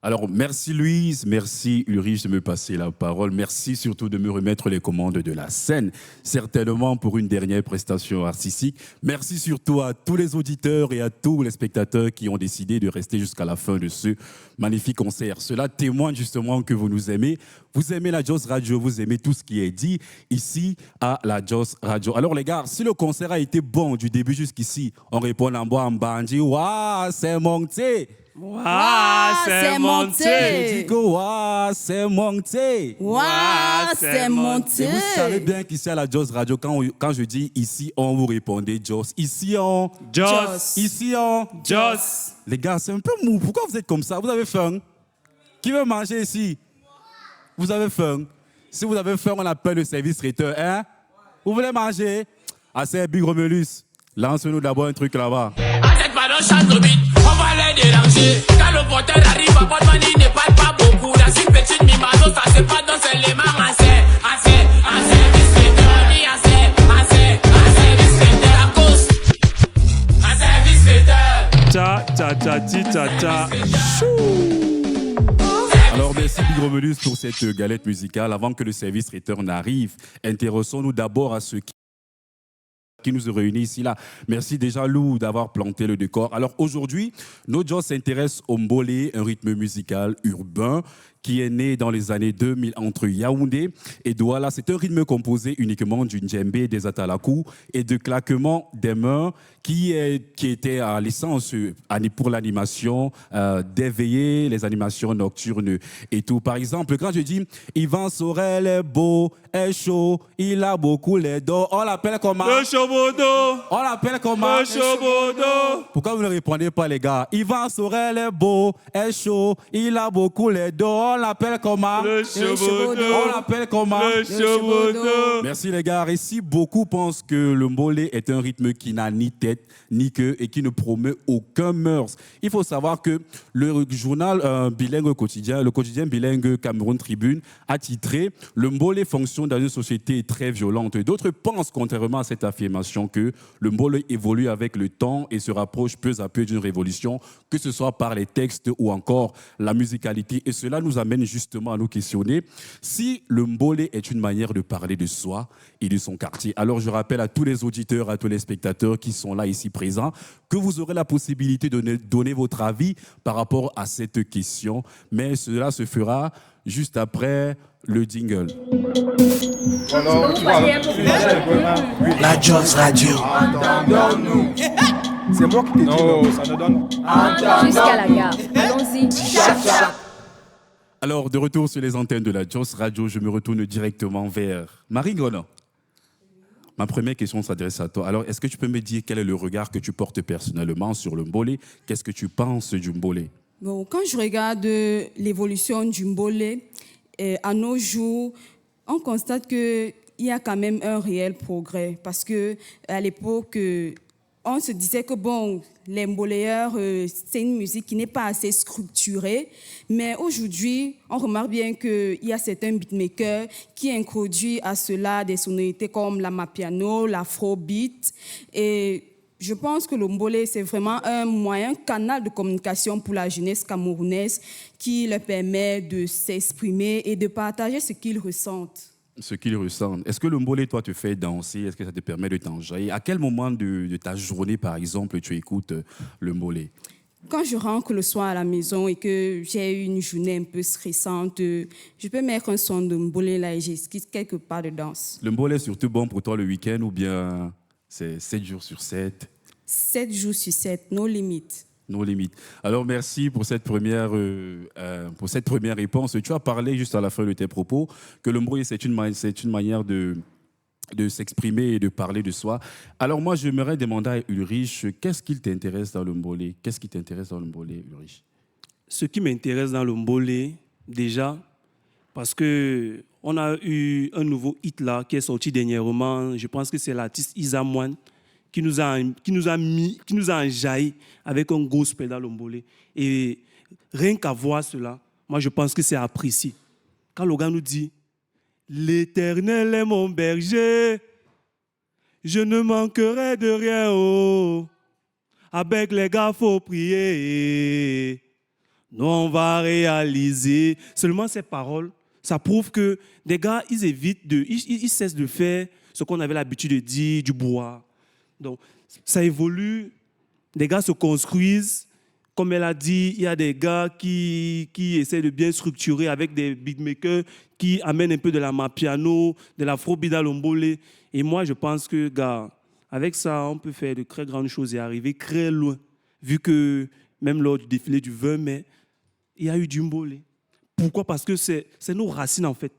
Alors, merci Louise, merci Ulrich de me passer la parole. Merci surtout de me remettre les commandes de la scène, certainement pour une dernière prestation artistique. Merci surtout à tous les auditeurs et à tous les spectateurs qui ont décidé de rester jusqu'à la fin de ce magnifique concert. Cela témoigne justement que vous nous aimez. Vous aimez la Joss Radio, vous aimez tout ce qui est dit ici à la Joss Radio. Alors les gars, si le concert a été bon du début jusqu'ici, on répond en bois en bandit. Waouh, c'est monté! Waouh, c'est monté! Je dis que waouh, c'est monté! Waouh, c'est monté! Et vous savez bien qu'ici à la Joss Radio, quand je dis ici, on vous répondez Joss. Ici, on... Joss. Ici, on... Joss. Les gars, c'est un peu mou. Pourquoi vous êtes comme ça? Vous avez faim? Qui veut manger ici? Vous avez faim? Si vous avez faim, on appelle le service traiteur. Hein? Vous voulez manger? Assez Big Romulus. Lance-nous d'abord un truc là-bas. On va les déranger. Quand le porteur arrive, à votre manie ne parle pas beaucoup. Dans une petite mimazo, ça se passe dans ses éléments. Assez, discréteur, discréteur, à cause. Assez, discréteur. Cha, cha, cha, ti, cha, cha. Alors merci Big Romulus pour cette galette musicale. Avant que le service traiteur n'arrive, intéressons-nous d'abord à ceux qui nous réunit ici là. Merci déjà Lou d'avoir planté le décor. Alors aujourd'hui, nos Joss s'intéressent au mbolé, un rythme musical urbain qui est né dans les années 2000 entre Yaoundé et Douala. C'est un rythme composé uniquement du djembé, des atalakou et de claquements des mains qui était à l'essence pour l'animation d'éveiller les animations nocturnes et tout. Par exemple, quand je dis Yvan Sorel est beau, est chaud, il a beaucoup les dos, on l'appelle comment? Le chobodo. On l'appelle comment? Le chobodo. Pourquoi vous ne répondez pas les gars? Yvan Sorel est beau, est chaud, il a beaucoup les dos, on l'appelle comment? Le chobodo. On l'appelle comment? Le chobodo. Merci les gars. Et si beaucoup pensent que le mbolé est un rythme qui n'a ni tête ni queue et qui ne promeut aucun mœurs, il faut savoir que le journal bilingue quotidien, le quotidien bilingue Cameroun Tribune, a titré « Le mbolé fonctionne dans une société très violente ». D'autres pensent, contrairement à cette affirmation, que le mbolé évolue avec le temps et se rapproche peu à peu d'une révolution, que ce soit par les textes ou encore la musicalité. Et cela nous amène justement à nous questionner si le mbolé est une manière de parler de soi et de son quartier. Alors je rappelle à tous les auditeurs, à tous les spectateurs qui sont là ici présents, que vous aurez la possibilité de donner votre avis par rapport à cette question, mais cela se fera juste après le jingle. La Joss Radio. Entendons-nous. C'est moi qui t'ai dit. Non, ça ne donne. Jusqu'à la gare. Allons-y. Alors, de retour sur les antennes de la Joss Radio, je me retourne directement vers Marie Gonan. Ma première question s'adresse à toi. Alors, est-ce que tu peux me dire quel est le regard que tu portes personnellement sur le mbolé? Qu'est-ce que tu penses du mbolé? Bon, quand je regarde l'évolution du mbolé, à nos jours, on constate qu'il y a quand même un réel progrès. Parce qu'à l'époque, on se disait que bon, les mboléeurs, c'est une musique qui n'est pas assez structurée. Mais aujourd'hui, on remarque bien qu'il y a certains beatmakers qui introduisent à cela des sonorités comme l'amapiano, l'afrobeat. Et je pense que le mbolé, c'est vraiment un moyen, canal de communication pour la jeunesse camerounaise qui leur permet de s'exprimer et de partager ce qu'ils ressentent. Ce qu'ils ressentent. Est-ce que le mbolé, toi, te fait danser? Est-ce que ça te permet de t'enjailler? À quel moment de ta journée, par exemple, tu écoutes le mbolé? Quand je rentre le soir à la maison et que j'ai eu une journée un peu stressante, je peux mettre un son de mbolé là et j'esquisse quelque part de danse. Le mbolé est surtout bon pour toi le week-end ou bien c'est 7 jours sur 7? 7 jours sur 7, nos limites. Nos limites. Alors, merci pour cette première réponse. Tu as parlé juste à la fin de tes propos que le mbolé, c'est une manière de s'exprimer et de parler de soi. Alors, moi, j'aimerais demander à Ulrich, qu'est-ce qui t'intéresse dans le mbolé? Qu'est-ce qui t'intéresse dans le mbolé, Ulrich? Ce qui m'intéresse dans le mbolé, déjà, parce qu'on a eu un nouveau hit là qui est sorti dernièrement. Je pense que c'est l'artiste Isa Moine qui nous a enjaillé avec un gospel dans le mbolé. Et rien qu'à voir cela, moi je pense que c'est apprécié. Quand le gars nous dit « L'Éternel est mon berger, je ne manquerai de rien, oh. Avec les gars, faut prier. Nous, on va réaliser. » Seulement ces paroles, ça prouve que des gars, ils cessent de faire ce qu'on avait l'habitude de dire, du bois. Donc, ça évolue, des gars se construisent. Comme elle a dit, il y a des gars qui essaient de bien structurer avec des beatmakers qui amènent un peu de la mapiano, de l'afrobeat dans le mbolé. Et moi, je pense que, gars, avec ça, on peut faire de très grandes choses et arriver très loin. Vu que, même lors du défilé du 20 mai, il y a eu du mbolé. Pourquoi? Parce que c'est nos racines, en fait.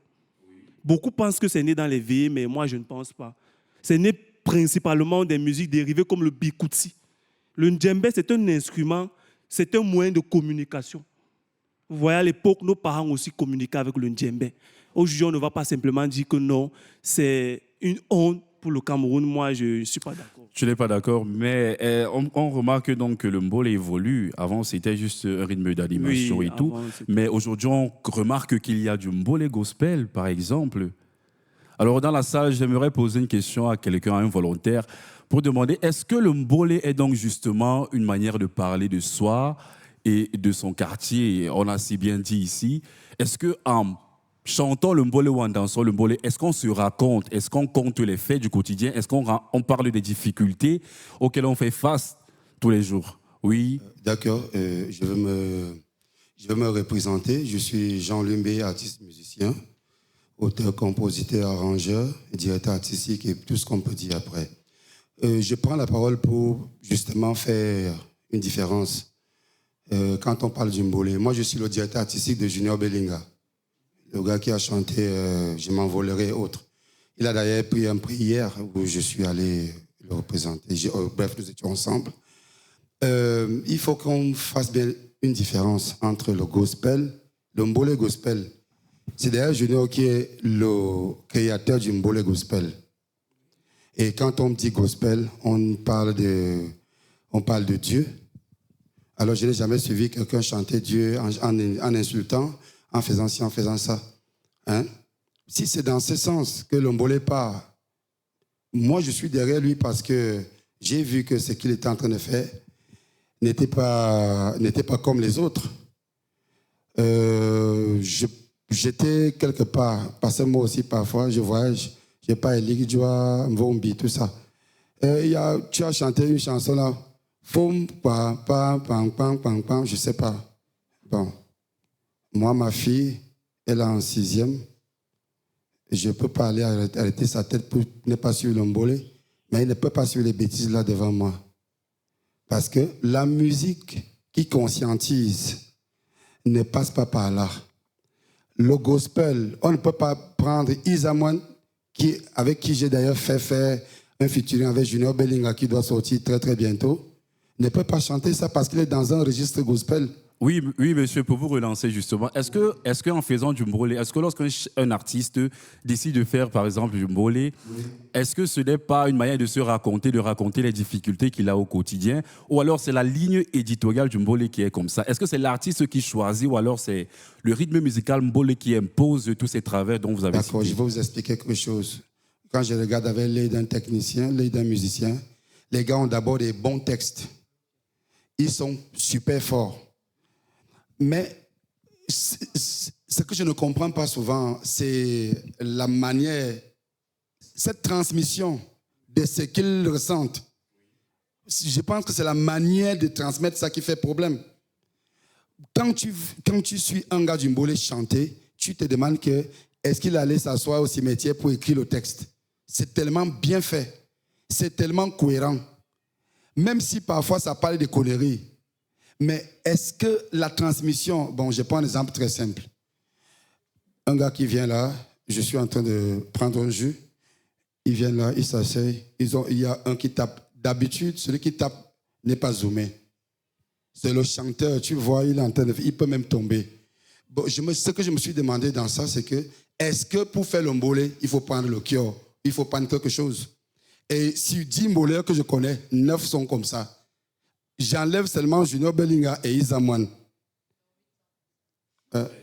Beaucoup pensent que c'est né dans les veillées, mais moi, je ne pense pas. C'est né principalement des musiques dérivées comme le bikutsi. Le djembé, c'est un instrument, c'est un moyen de communication. Vous voyez, à l'époque, nos parents aussi communiquaient avec le djembé. Aujourd'hui, on ne va pas simplement dire que non, c'est une honte pour le Cameroun. Moi, je ne suis pas d'accord. Tu n'es pas d'accord, mais on remarque donc que le mbolé évolue. Avant, c'était juste un rythme d'animation et tout. Mais aujourd'hui, on remarque qu'il y a du mbolé gospel, par exemple. Alors, dans la salle, j'aimerais poser une question à quelqu'un, à un volontaire, pour demander, est-ce que le mbolé est donc justement une manière de parler de soi et de son quartier? On a si bien dit ici. Est-ce qu'en chantant le mbolé ou en dansant le mbolé, est-ce qu'on se raconte? Est-ce qu'on compte les faits du quotidien? Est-ce qu'on parle des difficultés auxquelles on fait face tous les jours? Oui. D'accord. Je vais me représenter. Je suis Jean Lumbé, artiste musicien, auteur, compositeur, arrangeur, directeur artistique et tout ce qu'on peut dire après. Je prends la parole pour justement faire une différence. Quand on parle du mbolé, moi je suis le directeur artistique de Junior Bellinga, le gars qui a chanté Je m'envolerai et autres. Il a d'ailleurs pris un prix hier où je suis allé le représenter. Bref, nous étions ensemble. Il faut qu'on fasse bien une différence entre le gospel, le mbolé gospel. C'est d'ailleurs Junior qui est le créateur du mbolé gospel. Et quand on dit gospel, on parle de Dieu. Alors je n'ai jamais suivi quelqu'un chanter Dieu en insultant, en faisant ci, en faisant ça. Hein? Si c'est dans ce sens que le mbolé part, moi je suis derrière lui parce que j'ai vu que ce qu'il était en train de faire n'était pas comme les autres. J'étais quelque part, parce que moi aussi parfois je voyage, je n'ai pas Eli Joa, Mvombi, tout ça. Tu as chanté une chanson là, Fom, pam, pam, pam, pam, pam, pam, je ne sais pas. Bon, moi ma fille, elle est en 6e. Je peux pas aller arrêter sa tête pour ne pas suivre le mbolé, mais il ne peut pas suivre les bêtises là devant moi. Parce que la musique qui conscientise ne passe pas par là. Le gospel, on ne peut pas prendre Isa Moine avec qui j'ai d'ailleurs fait un featuring avec Junior Bellinga qui doit sortir très très bientôt, ne peut pas chanter ça parce qu'il est dans un registre gospel. Oui, monsieur, pour vous relancer justement, est-ce qu'en faisant du mbolé, est-ce que lorsqu'un artiste décide de faire par exemple du mbolé, est-ce que ce n'est pas une manière de raconter les difficultés qu'il a au quotidien, ou alors c'est la ligne éditoriale du mbolé qui est comme ça? Est-ce que c'est l'artiste qui choisit, ou alors c'est le rythme musical mbolé qui impose tous ces travers dont vous avez cité? D'accord, je vais vous expliquer quelque chose. Quand je regarde avec l'œil d'un technicien, l'œil d'un musicien, les gars ont d'abord des bons textes. Ils sont super forts. Mais ce que je ne comprends pas souvent, c'est la manière, cette transmission de ce qu'ils ressentent. Je pense que c'est la manière de transmettre ça qui fait problème. Quand tu suis un gars du mbolé chanter, tu te demandes est-ce qu'il allait s'asseoir au cimetière pour écrire le texte? C'est tellement bien fait, c'est tellement cohérent. Même si parfois ça parle de conneries. Mais est-ce que la transmission... Bon, je prends un exemple très simple. Un gars qui vient là, je suis en train de prendre un jus. Il vient là, il s'assied. Il y a un qui tape. D'habitude, celui qui tape n'est pas zoomé. C'est le chanteur, tu vois, il est en train de... Il peut même tomber. Bon, ce que je me suis demandé dans ça, c'est que est-ce que pour faire le mbolé, il faut prendre le cure? Il faut prendre quelque chose? Et si 10 mboleurs que je connais, 9 sont comme ça. J'enlève seulement Junior Bellinga et Isamoine.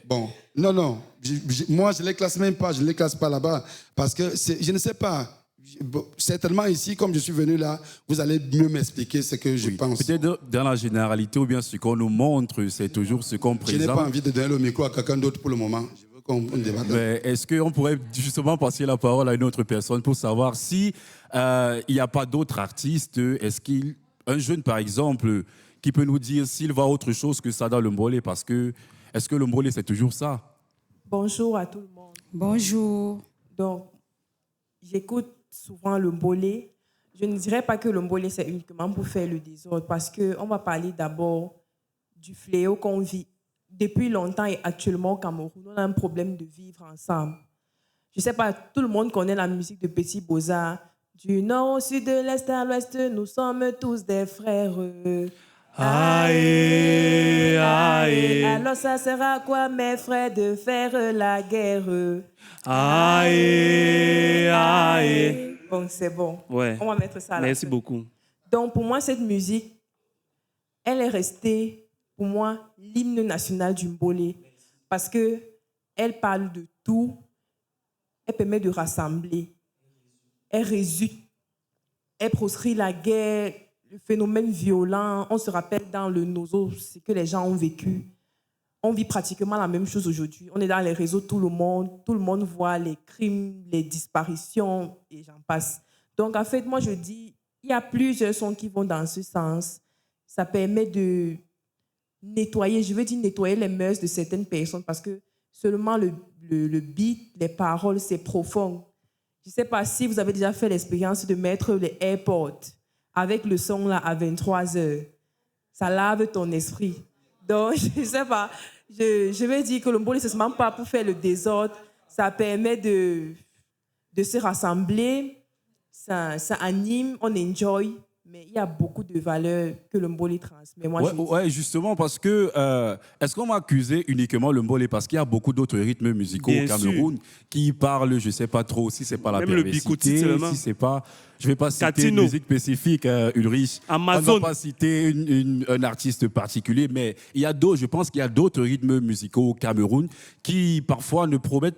Bon, non. Moi, je ne les classe même pas. Je ne les classe pas là-bas. Parce que je ne sais pas. Certainement ici, comme je suis venu là, vous allez mieux m'expliquer ce que je pense. Peut-être dans la généralité ou bien ce qu'on nous montre, c'est toujours ce qu'on présente. Je n'ai pas envie de donner le micro à quelqu'un d'autre pour le moment. Je veux qu'on débatte. Mais est-ce qu'on pourrait justement passer la parole à une autre personne pour savoir si il n'y a pas d'autres artistes? Est-ce qu'un jeune, par exemple, qui peut nous dire s'il voit autre chose que ça dans le mbolé? Parce que, est-ce que le mbolé, c'est toujours ça? Bonjour à tout le monde. Bonjour. Donc, j'écoute souvent le mbolé. Je ne dirais pas que le mbolé, c'est uniquement pour faire le désordre, parce qu'on va parler d'abord du fléau qu'on vit. Depuis longtemps et actuellement au Cameroun, on a un problème de vivre ensemble. Je ne sais pas, tout le monde connaît la musique de Petit Beaux-Arts. Du nord au sud, de l'est à l'ouest, nous sommes tous des frères. Aïe, aïe. Alors ça sert à quoi, mes frères, de faire la guerre? Aïe, aïe. Bon, c'est bon. Ouais. On va mettre ça là. Merci beaucoup. Donc, pour moi, cette musique, elle est restée, pour moi, l'hymne national du mbolé. Parce qu'elle parle de tout. Elle permet de rassembler. Elle résulte, elle proscrit la guerre, le phénomène violent. On se rappelle dans le Nozo ce que les gens ont vécu. On vit pratiquement la même chose aujourd'hui. On est dans les réseaux, tout le monde voit les crimes, les disparitions et j'en passe. Donc en fait, moi je dis, il y a plusieurs sons qui vont dans ce sens. Ça permet de nettoyer, je veux dire nettoyer les mœurs de certaines personnes parce que seulement le beat, les paroles, c'est profond. Je ne sais pas si vous avez déjà fait l'expérience de mettre les AirPods avec le son là à 23h. Ça lave ton esprit. Donc, je ne sais pas. Je vais dire que le mbolé, ce n'est même pas pour faire le désordre. Ça permet de se rassembler. Ça anime, on enjoy. Mais il y a beaucoup de valeurs que le mbolé transmet. Ouais, justement, parce que est-ce qu'on m'a accusé uniquement le mbolé parce qu'il y a beaucoup d'autres rythmes musicaux au Cameroun qui parlent, je ne sais pas trop, si ce n'est pas la perversité, si c'est pas... Je ne vais pas citer une musique spécifique, Ulrich. Amazon. On ne va pas citer un artiste particulier, mais je pense qu'il y a d'autres rythmes musicaux au Cameroun qui parfois ne promettent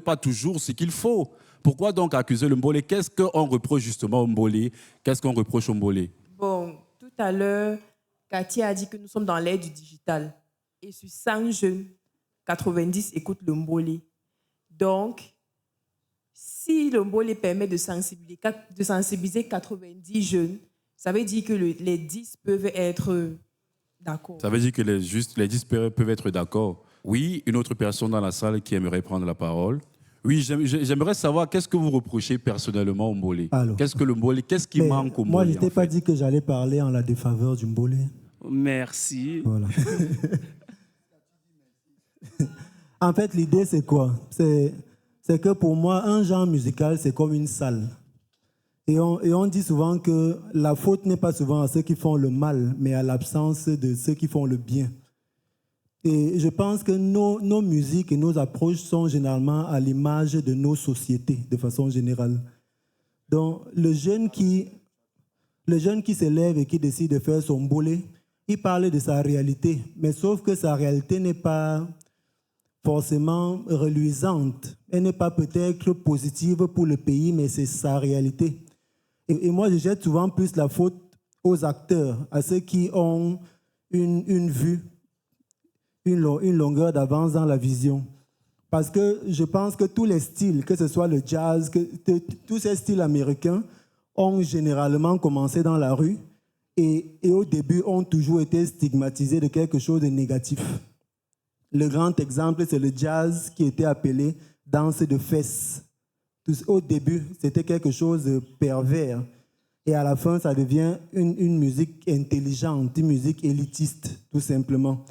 pas toujours ce qu'il faut. Pourquoi donc accuser le mbolé? Qu'est-ce qu'on reproche justement au mbolé? Qu'est-ce qu'on reproche au mbolé? Bon, tout à l'heure, Cathy a dit que nous sommes dans l'ère du digital. Et sur 100 jeunes, 90 écoutent le mbolé. Donc, si le mbolé permet de sensibiliser 90 jeunes, ça veut dire que les 10 peuvent être d'accord. Ça veut dire que les 10 peuvent être d'accord. Oui, une autre personne dans la salle qui aimerait prendre la parole. Oui, j'aimerais savoir qu'est-ce que vous reprochez personnellement au mbolé. Qu'est-ce que le mbolé, qu'est-ce qui manque au mbolé? Moi, je t'ai pas dit que j'allais parler en la défaveur du mbolé. Merci. Voilà. En fait, l'idée, c'est quoi? C'est c'est que pour moi, un genre musical, c'est comme une salle. Et on dit souvent que la faute n'est pas souvent à ceux qui font le mal, mais à l'absence de ceux qui font le bien. Et je pense que nos musiques et nos approches sont généralement à l'image de nos sociétés, de façon générale. Donc, le jeune qui s'élève et qui décide de faire son bolé, il parle de sa réalité, mais sauf que sa réalité n'est pas forcément reluisante. Elle n'est pas peut-être positive pour le pays, mais c'est sa réalité. Et moi, je jette souvent plus la faute aux acteurs, à ceux qui ont une vue, une longueur d'avance dans la vision. Parce que je pense que tous les styles, que ce soit le jazz, tous ces styles américains, ont généralement commencé dans la rue et au début ont toujours été stigmatisés de quelque chose de négatif. Le grand exemple, c'est le jazz qui était appelé danse de fesses. Au début, c'était quelque chose de pervers. Et à la fin, ça devient une musique intelligente, une musique élitiste, tout simplement.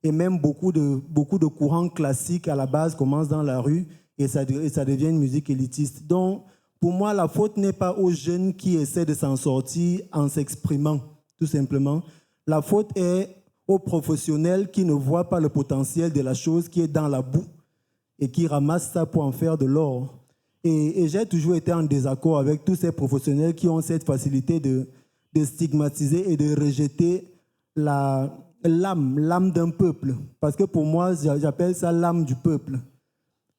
Et même beaucoup de courants classiques, à la base, commencent dans la rue et ça devient une musique élitiste. Donc, pour moi, la faute n'est pas aux jeunes qui essaient de s'en sortir en s'exprimant, tout simplement. La faute est aux professionnels qui ne voient pas le potentiel de la chose qui est dans la boue et qui ramassent ça pour en faire de l'or. Et j'ai toujours été en désaccord avec tous ces professionnels qui ont cette facilité de stigmatiser et de rejeter l'âme d'un peuple. Parce que pour moi, j'appelle ça l'âme du peuple.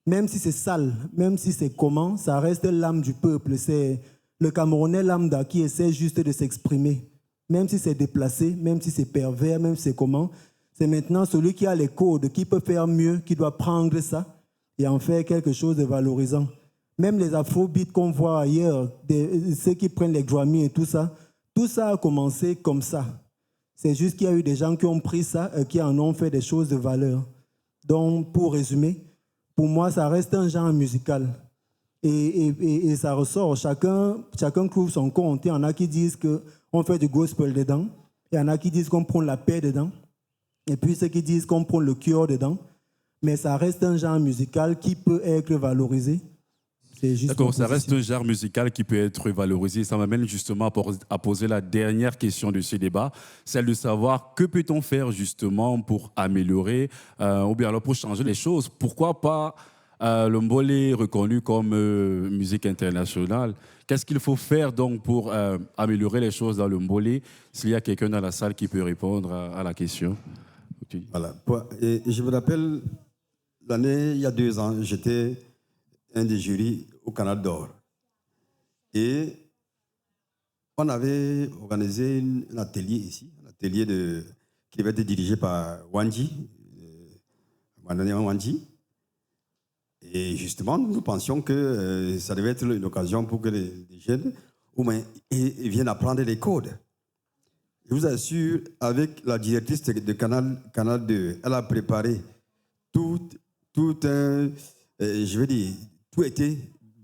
Même si c'est sale, même si c'est comment, ça reste l'âme du peuple. C'est le Camerounais lambda qui essaie juste de s'exprimer. Même si c'est déplacé, même si c'est pervers, même si c'est comment, c'est maintenant celui qui a les codes, qui peut faire mieux, qui doit prendre ça et en faire quelque chose de valorisant. Même les afrobeats qu'on voit ailleurs, ceux qui prennent les Grammy et tout ça a commencé comme ça. C'est juste qu'il y a eu des gens qui ont pris ça et qui en ont fait des choses de valeur. Donc, pour résumer, pour moi, ça reste un genre musical. Et ça ressort. Chacun trouve son compte. Il y en a qui disent qu'on fait du gospel dedans. Il y en a qui disent qu'on prend la paix dedans. Et puis ceux qui disent qu'on prend le cœur dedans. Mais ça reste un genre musical qui peut être valorisé. D'accord, ça reste un genre musical qui peut être valorisé. Ça m'amène justement à poser la dernière question de ce débat, celle de savoir que peut-on faire justement pour améliorer ou bien alors pour changer les choses. Pourquoi pas le mbolé reconnu comme musique internationale? Qu'est-ce qu'il faut faire donc pour améliorer les choses dans le mbolé? S'il y a quelqu'un dans la salle qui peut répondre à la question. Okay. Voilà. Et je me rappelle, il y a 2 ans, j'étais un des jurys au Canal d'Or. Et on avait organisé un atelier ici, qui avait été dirigé par Wanji, Wanji. Et justement, nous pensions que ça devait être une occasion pour que les jeunes viennent apprendre les codes. Je vous assure, avec la directrice de Canal 2, elle a préparé tout était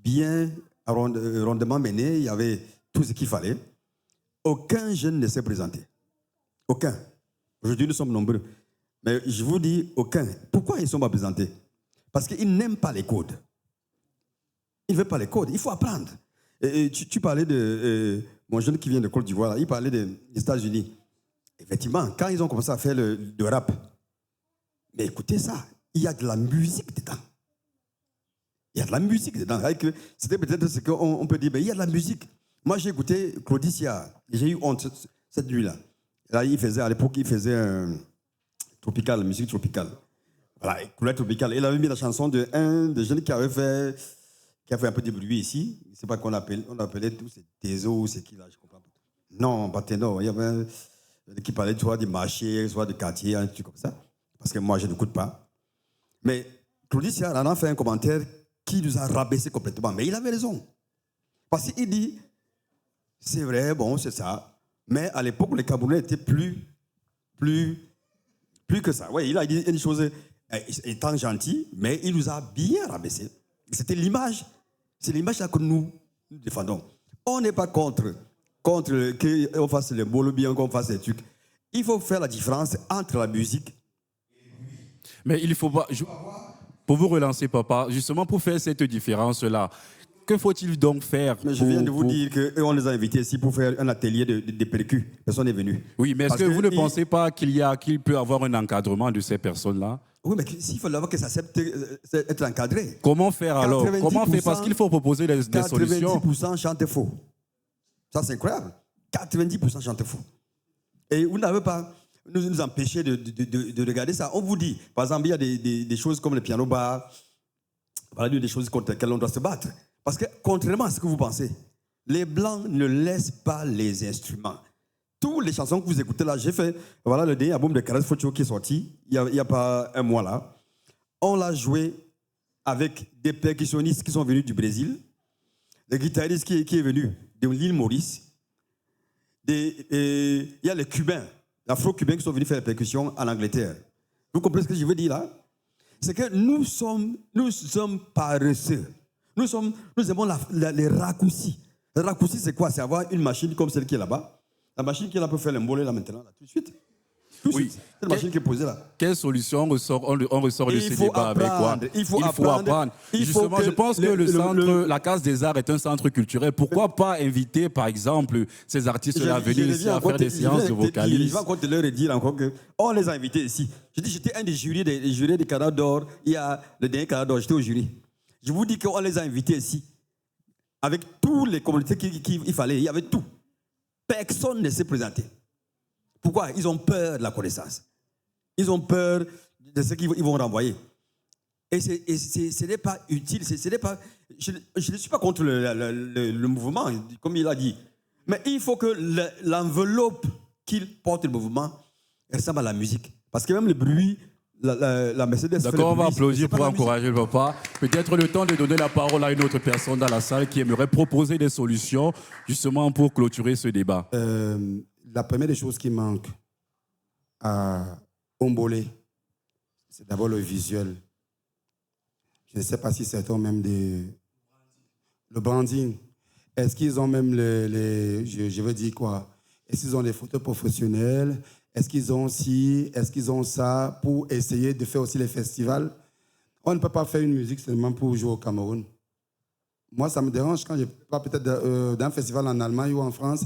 bien rondement mené, il y avait tout ce qu'il fallait. Aucun jeune ne s'est présenté. Aucun. Aujourd'hui, nous sommes nombreux. Mais je vous dis, aucun. Pourquoi ils ne sont pas présentés? Parce qu'ils n'aiment pas les codes. Ils ne veulent pas les codes. Il faut apprendre. Et tu parlais de mon jeune qui vient de Côte d'Ivoire, il parlait des États-Unis. Effectivement, quand ils ont commencé à faire le rap, mais écoutez ça, il y a de la musique dedans. Il y a de la musique dedans. C'était peut-être ce qu'on peut dire, mais il y a de la musique. Moi, j'ai écouté Claudicia. J'ai eu honte cette nuit-là. Là, à l'époque, il faisait un tropical, musique tropicale. Voilà, couleur tropicale. Il avait mis la chanson d'un des jeunes qui a fait un peu de bruit ici. Je ne sais pas qu'on appelait tous ces Tézo, c'est qui là, je comprends pas. Non, pas Téno. Il y avait un qui parlait soit du marché, soit du quartier, un truc comme ça. Parce que moi, je n'écoute pas. Mais Claudicia en a fait un commentaire qui nous a rabaissé complètement. Mais il avait raison. Parce qu'il dit, c'est vrai, bon, c'est ça. Mais à l'époque, les Camerounais étaient plus que ça. Oui, il a dit une chose, étant gentil, mais il nous a bien rabaissé. C'était l'image. C'est l'image que nous défendons. On n'est pas contre qu'on fasse les mots, bien qu'on fasse les trucs. Il faut faire la différence entre la musique. Mais il faut pas. Pour vous relancer, papa, justement pour faire cette différence-là, que faut-il donc faire? Mais je viens de vous dire qu'on les a invités ici pour faire un atelier de percus. Personne n'est venu. Oui, mais est-ce que vous ne pensez pas qu'il peut y avoir un encadrement de ces personnes-là? Oui, mais s'il faut d'abord que ça accepte être encadré. Comment faire alors? Comment faire? Parce qu'il faut proposer des solutions. 90% chantent faux. Ça, c'est incroyable. 90% chantent faux. Et vous n'avez pas nous empêcher de regarder ça. On vous dit, par exemple, il y a des choses comme le piano bar, voilà, des choses contre lesquelles on doit se battre. Parce que, contrairement à ce que vous pensez, les Blancs ne laissent pas les instruments. Toutes les chansons que vous écoutez là, j'ai fait, voilà le dernier album de Carlos Focho qui est sorti, il n'y a pas un mois là. On l'a joué avec des percussionnistes qui sont venus du Brésil, des guitaristes qui est venu de l'île Maurice, il y a les Cubains, les Afro-Cubains qui sont venus faire la percussion en Angleterre. Vous comprenez ce que je veux dire là? C'est que nous sommes paresseux. Nous aimons les raccourcis. Les raccourcis, c'est quoi? C'est avoir une machine comme celle qui est là-bas. La machine qui est là peut faire l'embolé là maintenant, là, tout de suite. Oui. C'est la machine qui est posée là. Quelle solution on ressort de ce débat avec quoi? Il faut apprendre. Justement, je pense que le centre, la Case des Arts est un centre culturel. Pourquoi pas inviter, par exemple, ces artistes-là à venir ici à faire des séances de vocalistes? Je vais encore te leur dire encore qu'on les a invités ici. Je dis, j'étais un des jurys des Canards d'Or. Il y a le dernier Canard d'Or, j'étais au jury. Je vous dis qu'on les a invités ici. Avec toutes les communautés qu'il fallait, il y avait tout. Personne ne s'est présenté. Pourquoi? Ils ont peur de la connaissance. Ils ont peur de ce qu'ils vont renvoyer. Et ce n'est pas utile. Je ne suis pas contre le mouvement, comme il a dit. Mais il faut que l'enveloppe qu'il porte le mouvement ressemble à la musique. Parce que même le bruit, la Mercedes... D'accord, on va applaudir pour encourager le papa. Peut-être le temps de donner la parole à une autre personne dans la salle qui aimerait proposer des solutions justement pour clôturer ce débat. La première des choses qui manque à Ombolé, c'est d'abord le visuel. Je ne sais pas si certains ont même le branding. Est-ce qu'ils ont même je veux dire quoi? Est-ce qu'ils ont des photos professionnelles? Est-ce qu'ils ont ci? Est-ce qu'ils ont ça pour essayer de faire aussi les festivals? On ne peut pas faire une musique seulement pour jouer au Cameroun. Moi, ça me dérange quand je pars peut-être d'un festival en Allemagne ou en France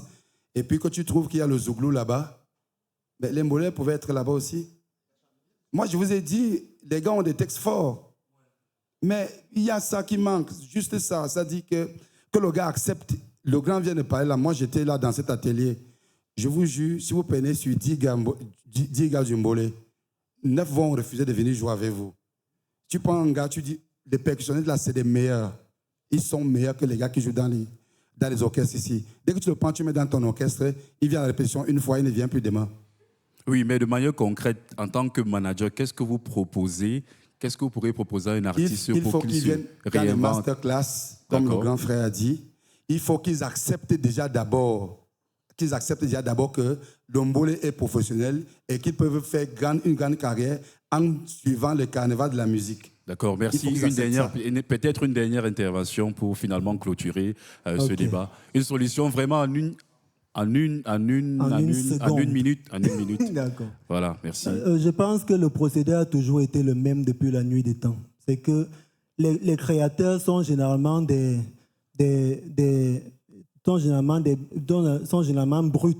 et puis que tu trouves qu'il y a le Zouglou là-bas. Mais les Mbolais pouvaient être là-bas aussi. Moi, je vous ai dit, les gars ont des textes forts. Mais il y a ça qui manque, juste ça. Ça dit que le gars accepte. Le grand vient de parler là. Moi, j'étais là dans cet atelier. Je vous jure, si vous prenez sur 10 gars du Mbolé, 9 vont refuser de venir jouer avec vous. Tu prends un gars, tu dis, les percussionnistes là, c'est des meilleurs. Ils sont meilleurs que les gars qui jouent dans les orchestres ici. Dès que tu le prends, tu mets dans ton orchestre, il vient à la répétition une fois, il ne vient plus demain. Oui, mais de manière concrète, en tant que manager, qu'est-ce que vous proposez? Qu'est-ce que vous pourrez proposer à un artiste il pour faut qu'il qu'ils viennent dans les masterclass, comme le grand frère a dit. Il faut qu'ils acceptent déjà d'abord que l'Ombolé est professionnel et qu'ils peuvent faire une grande carrière en suivant le carnaval de la musique. D'accord, merci. Peut-être une dernière intervention pour finalement clôturer ce débat. Une solution vraiment en une minute. D'accord. Voilà, merci. Je pense que le procédé a toujours été le même depuis la nuit des temps. C'est que les créateurs sont généralement sont généralement bruts.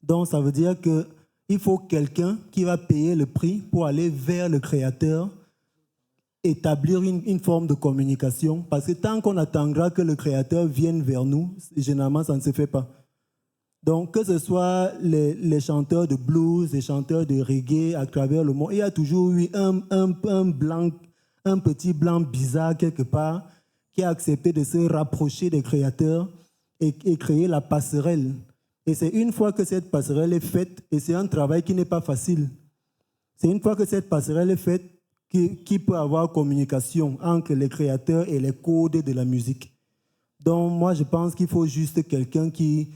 Donc ça veut dire qu'il faut quelqu'un qui va payer le prix pour aller vers le créateur, établir une forme de communication. Parce que tant qu'on attendra que le créateur vienne vers nous, généralement ça ne se fait pas. Donc, que ce soit les chanteurs de blues, les chanteurs de reggae à travers le monde, il y a toujours eu un petit blanc bizarre quelque part qui a accepté de se rapprocher des créateurs et créer la passerelle. Et c'est une fois que cette passerelle est faite, et c'est un travail qui n'est pas facile, c'est une fois que cette passerelle est faite qu'il peut avoir communication entre les créateurs et les codes de la musique. Donc, moi, je pense qu'il faut juste quelqu'un qui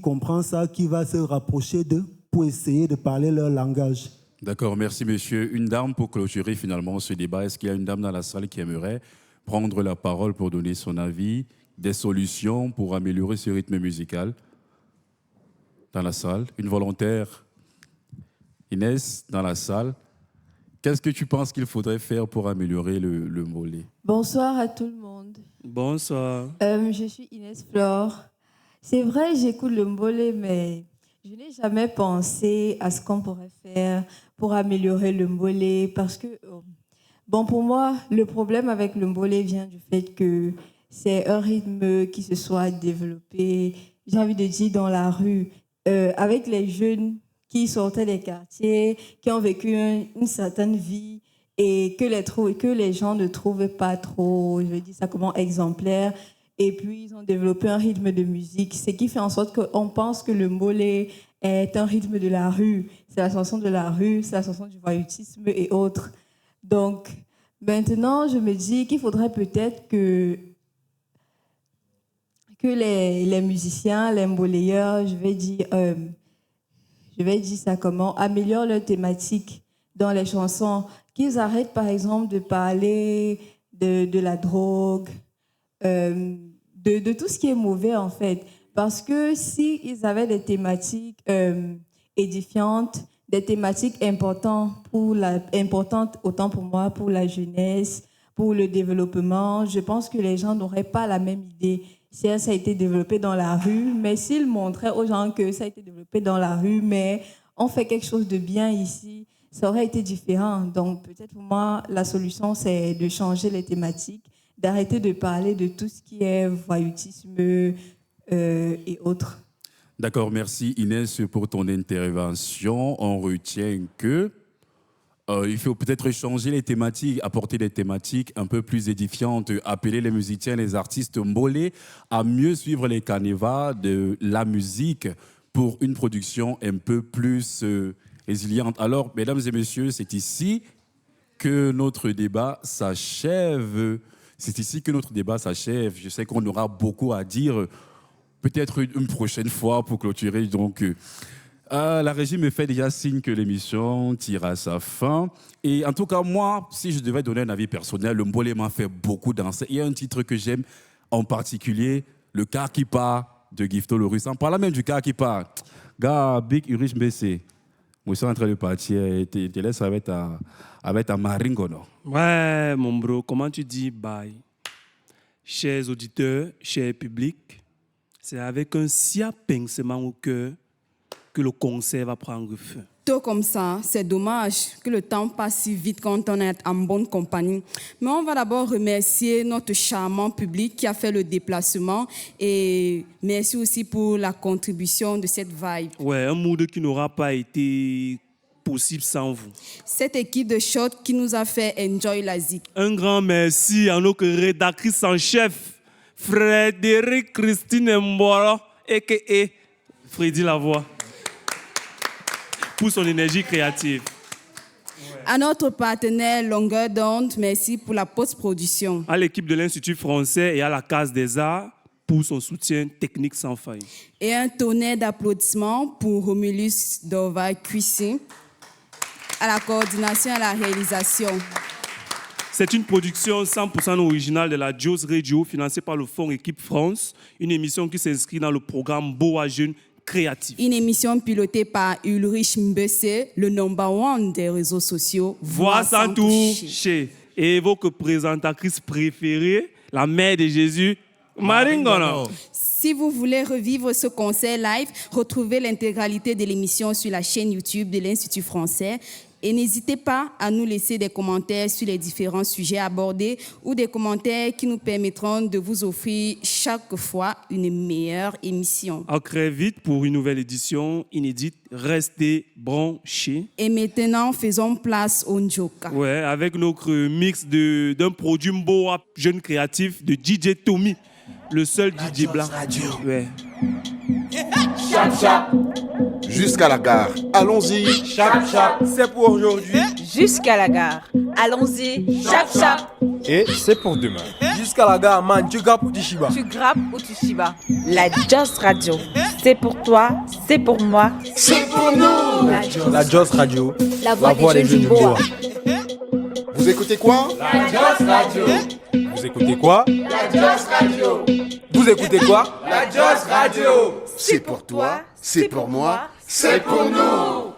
comprend ça, qui va se rapprocher d'eux pour essayer de parler leur langage. D'accord, merci monsieur. Une dame pour clôturer finalement ce débat. Est-ce qu'il y a une dame dans la salle qui aimerait prendre la parole pour donner son avis, des solutions pour améliorer ce rythme musical dans la salle? Une volontaire? Inès, dans la salle. qu'est-ce que tu penses qu'il faudrait faire pour améliorer le mbolé? Bonsoir à tout le monde. Bonsoir. Je suis Inès Flore. C'est vrai, j'écoute le mbolé, mais je n'ai jamais pensé à ce qu'on pourrait faire pour améliorer le mbolé parce que, bon, pour moi, le problème avec le mbolé vient du fait que c'est un rythme qui se soit développé, j'ai envie de dire, dans la rue, avec les jeunes qui sortaient des quartiers, qui ont vécu une certaine vie et que les gens ne trouvaient pas trop, je vais dire ça comment, exemplaire. Et puis, ils ont développé un rythme de musique, ce qui fait en sorte qu'on pense que le mbolé est un rythme de la rue. C'est la chanson de la rue, c'est la chanson du voyoutisme et autres. Donc, maintenant, je me dis qu'il faudrait peut-être que les musiciens, les mboléeurs, je vais dire ça comment, améliorent leur thématique dans les chansons, qu'ils arrêtent par exemple de parler de la drogue, de tout ce qui est mauvais en fait. Parce que s'ils avaient des thématiques édifiantes, des thématiques importantes autant pour moi, pour la jeunesse, pour le développement, je pense que les gens n'auraient pas la même idée si ça a été développé dans la rue, mais s'ils montraient aux gens que ça a été développé dans la rue, mais on fait quelque chose de bien ici, ça aurait été différent. Donc peut-être pour moi, la solution, c'est de changer les thématiques, d'arrêter de parler de tout ce qui est voyoutisme et autres. D'accord, merci Inès pour ton intervention. On retient que il faut peut-être changer les thématiques, apporter des thématiques un peu plus édifiantes, appeler les musiciens, les artistes mbolé à mieux suivre les canevas de la musique pour une production un peu plus résiliente. Alors, mesdames et messieurs, c'est ici que notre débat s'achève. Je sais qu'on aura beaucoup à dire, peut-être une prochaine fois pour clôturer. Donc, la régie me fait déjà signe que l'émission tire à sa fin. Et en tout cas, moi, si je devais donner un avis personnel, le mbolé m'a fait beaucoup danser. Il y a un titre que j'aime en particulier, Le car qui part de Gifto le Russe. En parlant même du car qui part, gars, Big Urich BC, moi, je suis en train de partir et te laisse avec ta maringo, non? Ouais, mon bro, comment tu dis bye? Chers auditeurs, chers publics, c'est avec un si pincement au cœur que le concert va prendre feu. Tout comme ça, c'est dommage que le temps passe si vite quand on est en bonne compagnie. Mais on va d'abord remercier notre charmant public qui a fait le déplacement et merci aussi pour la contribution de cette vibe. Ouais, un mood qui n'aura pas été possible sans vous. Cette équipe de shot qui nous a fait enjoy la zik. Un grand merci à notre rédactrice en chef, Frédéric Christine Mbola, a.k.a. Freddy Lavoie, pour son énergie créative. À notre partenaire Longueur d'onde, merci pour la post-production. À l'équipe de l'Institut français et à la Case des Arts pour son soutien technique sans faille. Et un tonnerre d'applaudissements pour Romulus Dova-Cuissin, à la coordination et à la réalisation. C'est une production 100% originale de la JOS Radio, financée par le Fonds Équipe France, une émission qui s'inscrit dans le programme Boa Jeune Créatif. Une émission pilotée par Ulrich Mbese, le number one des réseaux sociaux. Voix sans toucher. Et votre présentatrice préférée, la mère de Jésus, Maringona. Si vous voulez revivre ce concert live, retrouvez l'intégralité de l'émission sur la chaîne YouTube de l'Institut français. Et n'hésitez pas à nous laisser des commentaires sur les différents sujets abordés ou des commentaires qui nous permettront de vous offrir chaque fois une meilleure émission. À très vite pour une nouvelle édition inédite. Restez branchés. Et maintenant, faisons place au Njoka. Ouais, avec notre mix d'un produit Mboa jeune créatif de DJ Tommy, le seul DJ blanc. Ouais. Chap chap. Jusqu'à la gare. Allons-y. Chap chap. C'est pour aujourd'hui. Jusqu'à la gare. Allons-y. Chap chap. Et c'est pour demain. Jusqu'à la gare, man. Tu grappes ou tu chibas? Tu grappes ou tu chibas? La JOS Radio. C'est pour toi, c'est pour moi, c'est pour nous. La JOS Radio. La voix des jeunes du Boa. Vous écoutez quoi? La JOS Radio. Vous écoutez quoi? La JOS Radio. Vous écoutez quoi? La JOS Radio. C'est pour toi, c'est pour moi, c'est pour nous.